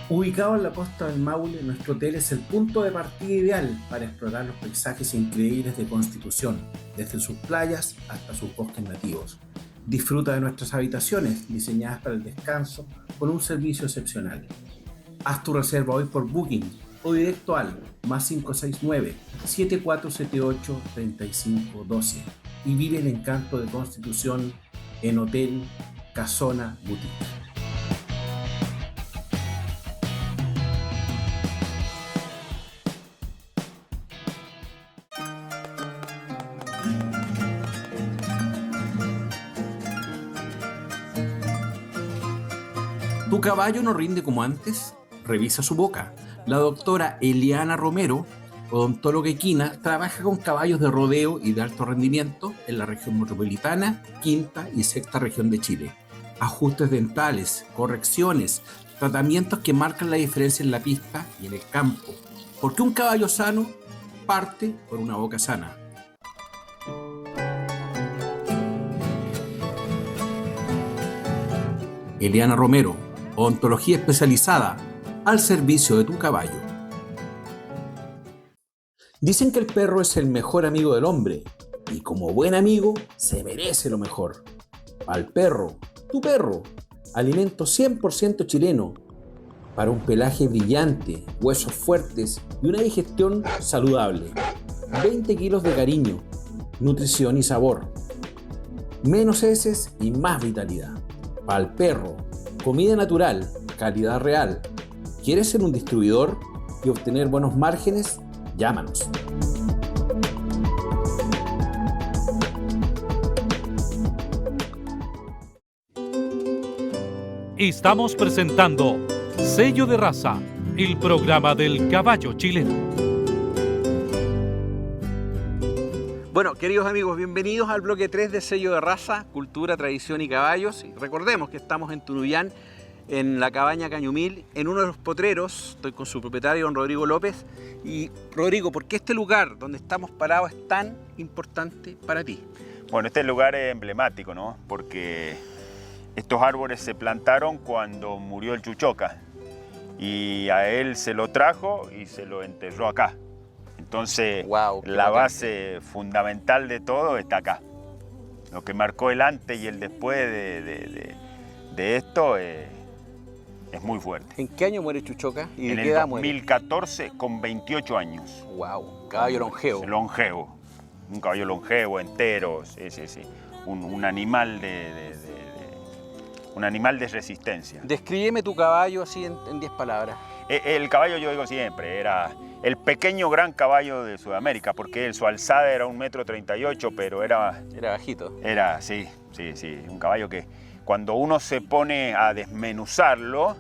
Ubicado en la costa del Maule, nuestro hotel es el punto de partida ideal para explorar los paisajes increíbles de Constitución, desde sus playas hasta sus bosques nativos. Disfruta de nuestras habitaciones diseñadas para el descanso con un servicio excepcional. Haz tu reserva hoy por Booking o directo al +569 7478 3512 y vive el encanto de Constitución en Hotel Casona Boutique. ¿Tu caballo no rinde como antes? Revisa su boca. La doctora Eliana Romero, odontóloga equina, trabaja con caballos de rodeo y de alto rendimiento en la región metropolitana, quinta y sexta región de Chile. Ajustes dentales, correcciones, tratamientos que marcan la diferencia en la pista y en el campo. Porque un caballo sano parte por una boca sana. Eliana Romero, odontología especializada al servicio de tu caballo. Dicen que el perro es el mejor amigo del hombre y como buen amigo se merece lo mejor. Al perro, tu perro, alimento 100% chileno para un pelaje brillante, huesos fuertes y una digestión saludable. 20 kilos de cariño, nutrición y sabor. Menos heces y más vitalidad. Para el perro, comida natural, calidad real. ¿Quieres ser un distribuidor y obtener buenos márgenes? Llámanos. Estamos presentando Sello de Raza, el programa del caballo chileno. Bueno, queridos amigos, bienvenidos al bloque 3 de Sello de Raza, Cultura, Tradición y Caballos. Y recordemos que estamos en Tunuyán, en la cabaña Cañumil, en uno de los potreros. Estoy con su propietario, don Rodrigo López. Y Rodrigo, ¿por qué este lugar donde estamos parados es tan importante para ti? Bueno, este lugar es emblemático, ¿no? Porque estos árboles se plantaron cuando murió el Chuchoca y a él se lo trajo y se lo enterró acá. Entonces, la base fundamental de todo está acá. Lo que marcó el antes y el después de esto es muy fuerte. ¿En qué año muere Chuchoca? ¿Y en de qué edad el 2014, con 28 años. ¡Wow! Caballo longevo. Longevo. Un caballo longevo, entero, sí. Un animal un animal de resistencia. Descríbeme tu caballo así en 10 palabras. El caballo, yo digo siempre, era el pequeño gran caballo de Sudamérica, porque su alzada era 1,38 m, pero era... Era bajito. Era, sí, un caballo que cuando uno se pone a desmenuzarlo,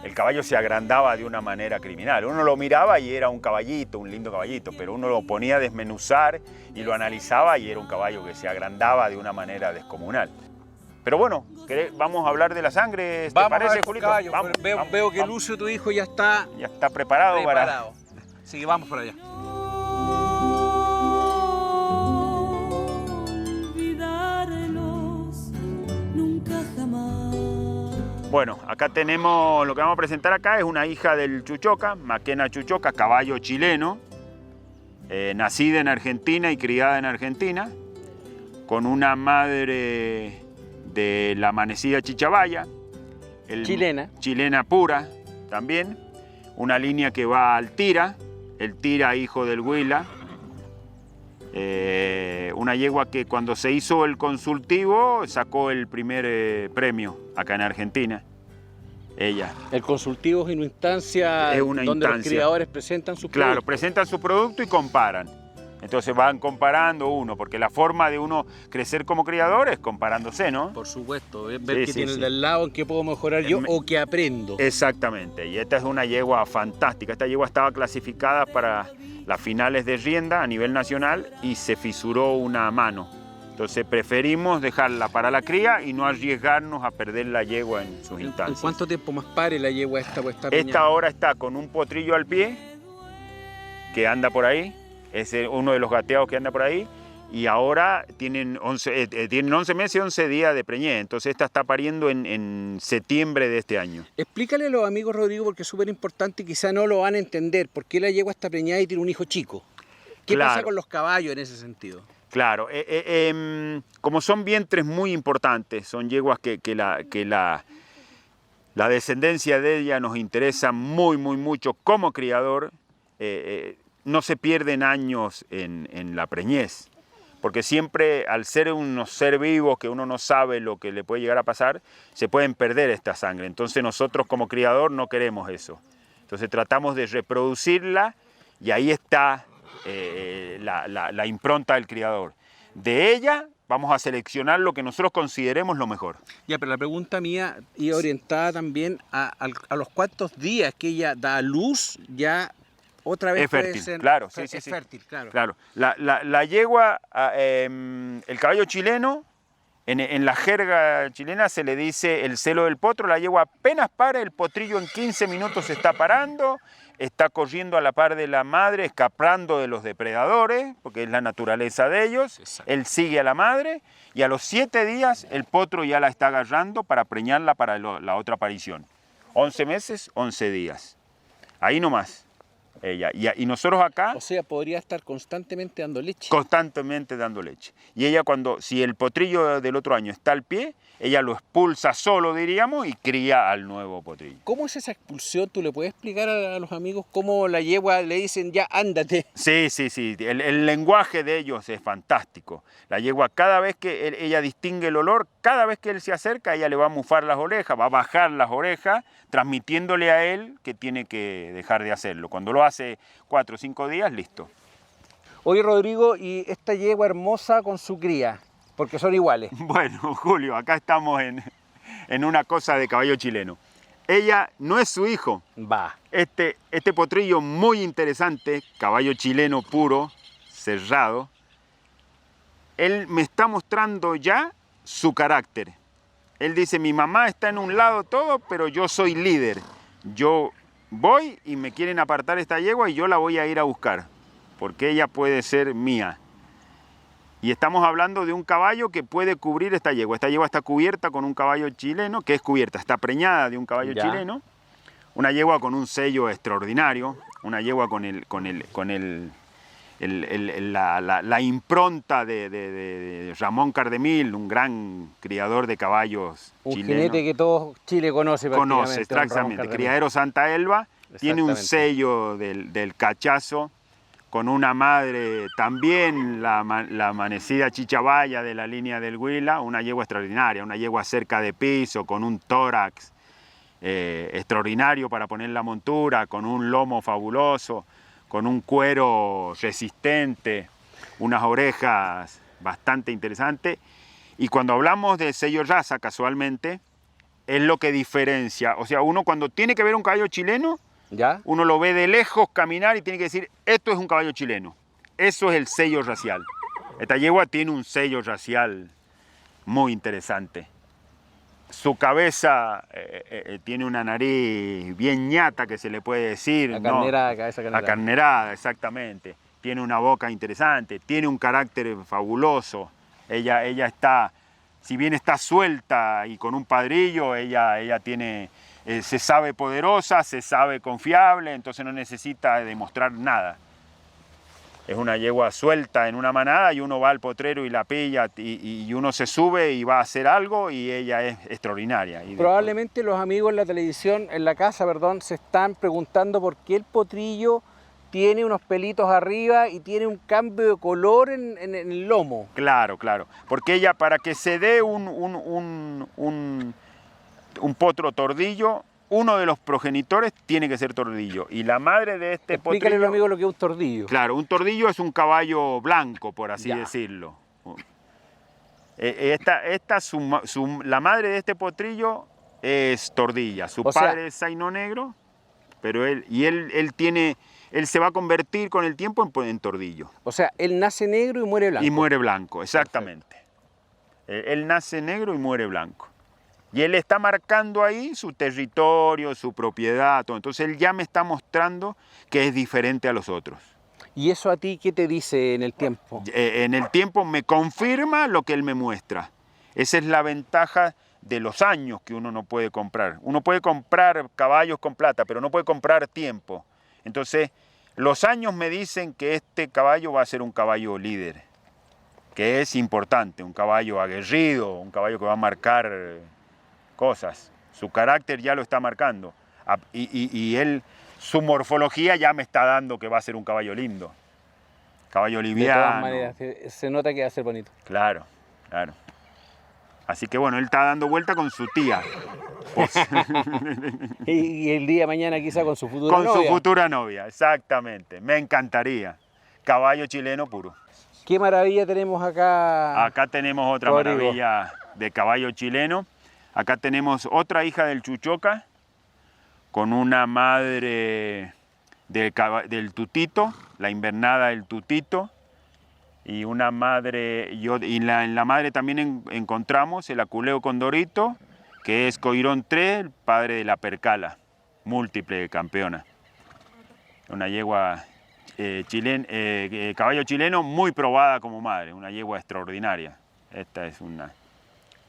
el caballo se agrandaba de una manera criminal. Uno lo miraba y era un caballito, un lindo caballito, pero uno lo ponía a desmenuzar y lo analizaba y era un caballo que se agrandaba de una manera descomunal. Pero bueno, vamos a hablar de la sangre, ¿te parece, Julito? Vamos, veo que Lucio, tu hijo, ya está preparado. Para... Así que vamos por allá. Bueno, acá tenemos, lo que vamos a presentar acá es una hija del Chuchoca, Maquena Chuchoca, caballo chileno, nacida en Argentina y criada en Argentina, con una madre de la amanecida Chichabaya. Chilena pura también. Una línea que va al Tira, el Tira hijo del Huila. Una yegua que cuando se hizo el consultivo sacó el primer premio acá en Argentina. Ella. El consultivo es una instancia donde los criadores presentan sus productos. Claro, presentan su producto y comparan. Entonces van comparando uno, porque la forma de uno crecer como criador es comparándose, ¿no? Por supuesto, ver qué tiene el del lado, en qué puedo mejorar yo o qué aprendo. Exactamente, y esta es una yegua fantástica. Esta yegua estaba clasificada para las finales de rienda a nivel nacional y se fisuró una mano. Entonces preferimos dejarla para la cría y no arriesgarnos a perder la yegua en sus instancias. ¿En cuánto tiempo más pare la yegua esta? Esta ahora está con un potrillo al pie que anda por ahí. Es uno de los gateados que anda por ahí, y ahora tienen 11 meses y 11 días de preñez. Entonces esta está pariendo en septiembre de este año. Explícale a los amigos, Rodrigo, porque es súper importante y quizá no lo van a entender. ¿Por qué la yegua está preñada y tiene un hijo chico? ¿Qué pasa con los caballos en ese sentido? Claro, como son vientres muy importantes, son yeguas que la descendencia de ella nos interesa mucho como criador. No se pierden años en la preñez, porque siempre al ser unos seres vivos que uno no sabe lo que le puede llegar a pasar, se pueden perder esta sangre. Entonces nosotros como criador no queremos eso. Entonces tratamos de reproducirla y ahí está la impronta del criador. De ella vamos a seleccionar lo que nosotros consideremos lo mejor. Ya, pero la pregunta mía iba orientada también a los cuántos días que ella da a luz ya. Otra vez es fértil, claro, sí. Fértil, claro. Claro. La yegua, el caballo chileno, en la jerga chilena se le dice el celo del potro. La yegua apenas para, el potrillo en 15 minutos se está parando, está corriendo a la par de la madre, escapando de los depredadores, porque es la naturaleza de ellos. Exacto. Él sigue a la madre y a los 7 días el potro ya la está agarrando para preñarla para la otra aparición. 11 meses, 11 días. Ahí nomás. Ella. Y nosotros acá... O sea, podría estar constantemente dando leche. Constantemente dando leche. Y ella si el potrillo del otro año está al pie, ella lo expulsa solo, diríamos, y cría al nuevo potrillo. ¿Cómo es esa expulsión? ¿Tú le puedes explicar a los amigos cómo la yegua le dicen ya ándate? Sí. El lenguaje de ellos es fantástico. La yegua, cada vez que ella distingue el olor, cada vez que él se acerca, ella le va a mufar las orejas, va a bajar las orejas, transmitiéndole a él que tiene que dejar de hacerlo. Cuando lo hace 4 o 5 días, listo. Oye, Rodrigo, y esta yegua hermosa con su cría, porque son iguales. Bueno, Julio, acá estamos en una cosa de caballo chileno. Ella no es su hijo. Va. Este potrillo muy interesante, caballo chileno puro, cerrado, él me está mostrando ya su carácter. Él dice, mi mamá está en un lado todo, pero yo soy líder. Yo voy y me quieren apartar esta yegua y yo la voy a ir a buscar, porque ella puede ser mía. Y estamos hablando de un caballo que puede cubrir esta yegua. Esta yegua está cubierta con un caballo chileno, que es cubierta, está preñada de un caballo chileno. Una yegua con un sello extraordinario, una yegua con la impronta de Ramón Cardemil, un gran criador de caballos chileno. Un jinete que todo Chile conoce prácticamente. Conoce, exactamente. Criadero Santa Elba, tiene un sello del cachazo, con una madre también, la amanecida Chichabaya de la línea del Huila, una yegua extraordinaria, una yegua cerca de piso, con un tórax extraordinario para poner la montura, con un lomo fabuloso, con un cuero resistente, unas orejas bastante interesantes. Y cuando hablamos de sello raza, casualmente, es lo que diferencia. O sea, uno cuando tiene que ver un caballo chileno, uno lo ve de lejos caminar y tiene que decir, esto es un caballo chileno. Eso es el sello racial. Esta yegua tiene un sello racial muy interesante. Su cabeza tiene una nariz bien ñata, que se le puede decir. Acarnerada, cabeza acarnerada. Acarnerada, exactamente. Tiene una boca interesante, tiene un carácter fabuloso. Ella está, si bien está suelta y con un padrillo, ella tiene, se sabe poderosa, se sabe confiable, entonces no necesita demostrar nada. Es una yegua suelta en una manada y uno va al potrero y la pilla y uno se sube y va a hacer algo y ella es extraordinaria. Y Probablemente los amigos en la televisión, en la casa, perdón, se están preguntando por qué el potrillo tiene unos pelitos arriba y tiene un cambio de color en el lomo. Claro, claro. Porque ella, para que se dé un potro tordillo, uno de los progenitores tiene que ser tordillo. Y la madre de este potrillo... Explícale a los amigos lo que es un tordillo. Claro, un tordillo es un caballo blanco, por así decirlo. La madre de este potrillo es tordilla. Su padre es zaino negro, pero él se va a convertir con el tiempo en tordillo. O sea, él nace negro y muere blanco. Y muere blanco, exactamente. Él nace negro y muere blanco. Y él está marcando ahí su territorio, su propiedad, todo. Entonces él ya me está mostrando que es diferente a los otros. ¿Y eso a ti qué te dice en el tiempo? En el tiempo me confirma lo que él me muestra. Esa es la ventaja de los años que uno no puede comprar. Uno puede comprar caballos con plata, pero no puede comprar tiempo. Entonces, los años me dicen que este caballo va a ser un caballo líder, que es importante, un caballo aguerrido, un caballo que va a marcar cosas. Su carácter ya lo está marcando. Y él, su morfología ya me está dando que va a ser un caballo lindo. Caballo liviano. De todas maneras, se nota que va a ser bonito. Claro, claro. Así que bueno, él está dando vuelta con su tía. Y el día de mañana quizá con su futura novia. Con su futura novia, exactamente. Me encantaría. Caballo chileno puro. ¿Qué maravilla tenemos acá? Acá tenemos otra maravilla de caballo chileno. Acá tenemos otra hija del Chuchoca con una madre del Tutito, la invernada del Tutito, y una madre, en la madre también encontramos el Aculeo Condorito, que es Coirón 3, el padre de la Percala, múltiple campeona. Una yegua caballo chileno muy probada como madre, una yegua extraordinaria. Esta es una...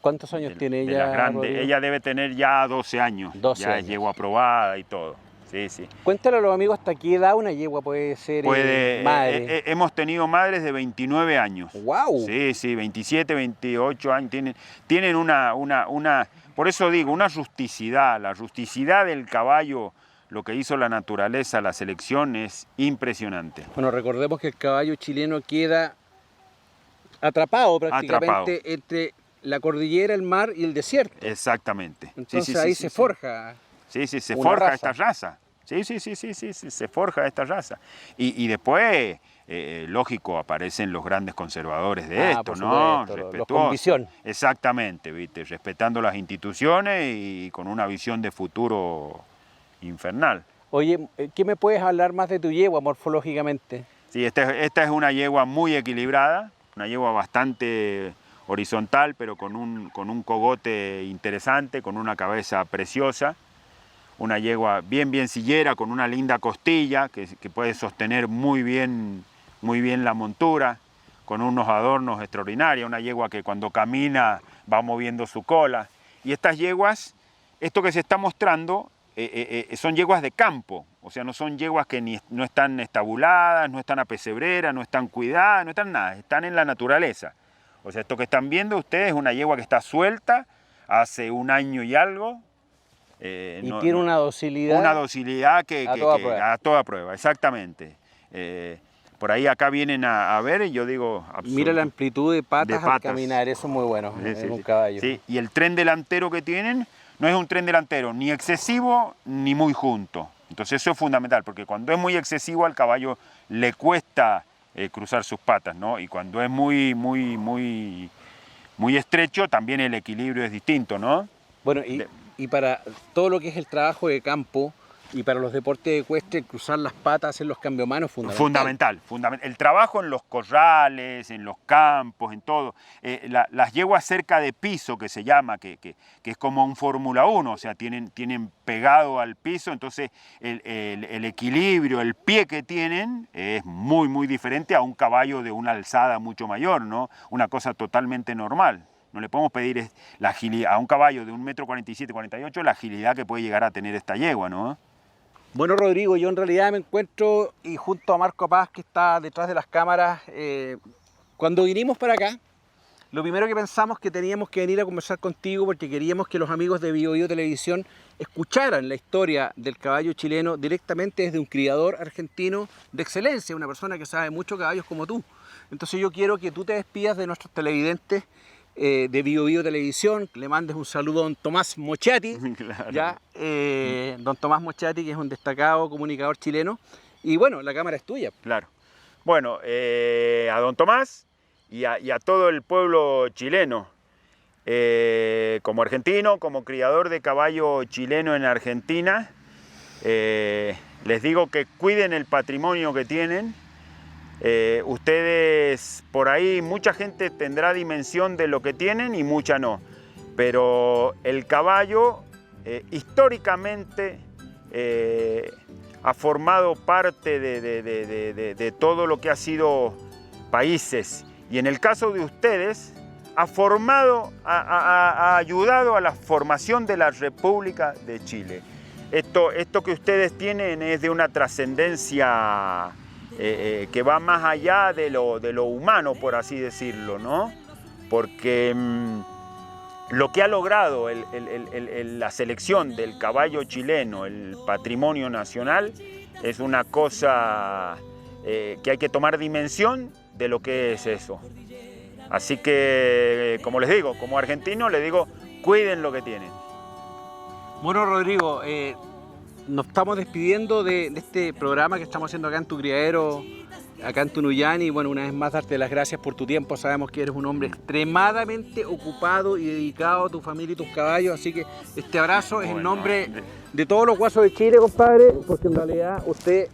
¿Cuántos años tiene ella? De las grandes. Ella debe tener ya 12 años. 12 ya años. Es yegua aprobada y todo. Sí, sí. Cuéntale a los amigos hasta qué edad una yegua puede ser madre. Hemos tenido madres de 29 años. ¡Wow! Sí, sí, 27, 28 años. Tienen una... Por eso digo, una rusticidad. La rusticidad del caballo, lo que hizo la naturaleza, la selección, es impresionante. Bueno, recordemos que el caballo chileno queda atrapado prácticamente entre la cordillera, el mar y el desierto. Exactamente. Entonces ahí se forja. Sí, sí, se forja esta raza. Sí, se forja esta raza. Y después, lógico, aparecen los grandes conservadores de esto, ¿no? Los con visión. Exactamente, ¿viste? Respetando las instituciones y con una visión de futuro infernal. Oye, ¿qué me puedes hablar más de tu yegua morfológicamente? Sí, esta es una yegua muy equilibrada, una yegua bastante horizontal, pero con un cogote interesante, con una cabeza preciosa. Una yegua bien sillera, con una linda costilla, que puede sostener muy bien la montura, con unos adornos extraordinarios. Una yegua que cuando camina va moviendo su cola. Y estas yeguas, esto que se está mostrando, son yeguas de campo. O sea, no son yeguas que no están estabuladas, no están a pesebreras, no están cuidadas, no están nada, están en la naturaleza. O sea, esto que están viendo ustedes es una yegua que está suelta hace un año y algo. Tiene una docilidad. Una docilidad a toda prueba, exactamente. Por ahí acá vienen a ver y yo digo... Mira la amplitud de patas al caminar, eso es muy bueno en un caballo. Sí, y el tren delantero que tienen no es un tren delantero ni excesivo ni muy junto. Entonces eso es fundamental, porque cuando es muy excesivo al caballo le cuesta cruzar sus patas, ¿no? Y cuando es muy estrecho también el equilibrio es distinto, ¿no? Bueno, y para todo lo que es el trabajo de campo y para los deportes ecuestres, cruzar las patas, hacer los cambios humanos, fundamental. Fundamental. El trabajo en los corrales, en los campos, en todo. Las yeguas cerca de piso, que se llama, que es como un Fórmula 1, o sea, tienen pegado al piso, entonces el equilibrio, el pie que tienen es muy diferente a un caballo de una alzada mucho mayor, ¿no? Una cosa totalmente normal. No le podemos pedir la agilidad a un caballo de 1,47 m, 48 la agilidad que puede llegar a tener esta yegua, ¿no? Bueno, Rodrigo, yo en realidad me encuentro y junto a Marco Paz, que está detrás de las cámaras, cuando vinimos para acá, lo primero que pensamos que teníamos que venir a conversar contigo porque queríamos que los amigos de Bio Bio Televisión escucharan la historia del caballo chileno directamente desde un criador argentino de excelencia, una persona que sabe mucho caballos como tú. Entonces yo quiero que tú te despidas de nuestros televidentes de Bio Bio Televisión, le mandes un saludo a don Tomás Mochati, Claro. ¿ya? Don Tomás Mochati, que es un destacado comunicador chileno, y bueno, la cámara es tuya. Claro. Bueno, a don Tomás y a todo el pueblo chileno, como argentino, como criador de caballo chileno en Argentina, les digo que cuiden el patrimonio que tienen. Ustedes por ahí, mucha gente tendrá dimensión de lo que tienen y mucha no, pero el caballo históricamente ha formado parte de todo lo que ha sido países, y en el caso de ustedes ha ayudado a la formación de la República de Chile. Esto que ustedes tienen es de una trascendencia que va más allá de lo humano, por así decirlo, ¿no? Porque lo que ha logrado la selección del caballo chileno, el patrimonio nacional, es una cosa que hay que tomar dimensión de lo que es eso. Así que, como les digo, como argentino, les digo, cuiden lo que tienen. Bueno, Rodrigo, nos estamos despidiendo de este programa que estamos haciendo acá en tu criadero, acá en Tunuyán, y bueno, una vez más darte las gracias por tu tiempo. Sabemos que eres un hombre extremadamente ocupado y dedicado a tu familia y tus caballos, así que este abrazo es en nombre de todos los guasos de Chile, compadre, porque en realidad usted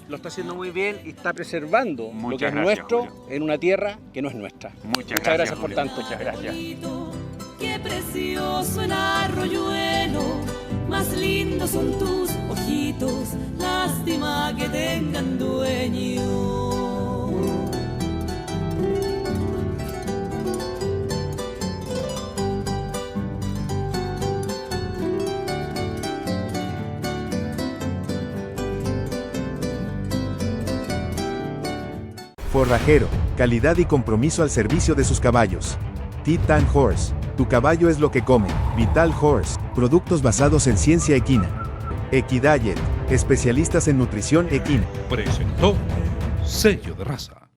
lo está haciendo muy bien y está preservando lo que es nuestro, Julio, en una tierra que no es nuestra. Muchas gracias por tanto. Muchas gracias. Qué precioso el arroyuelo, más lindos son tus ojitos, lástima que tengan dueño. Forrajero, calidad y compromiso al servicio de sus caballos. Titan Horse, tu caballo es lo que come. Vital Horse, productos basados en ciencia equina. Equidiet, especialistas en nutrición equina. Presentó Sello de Raza.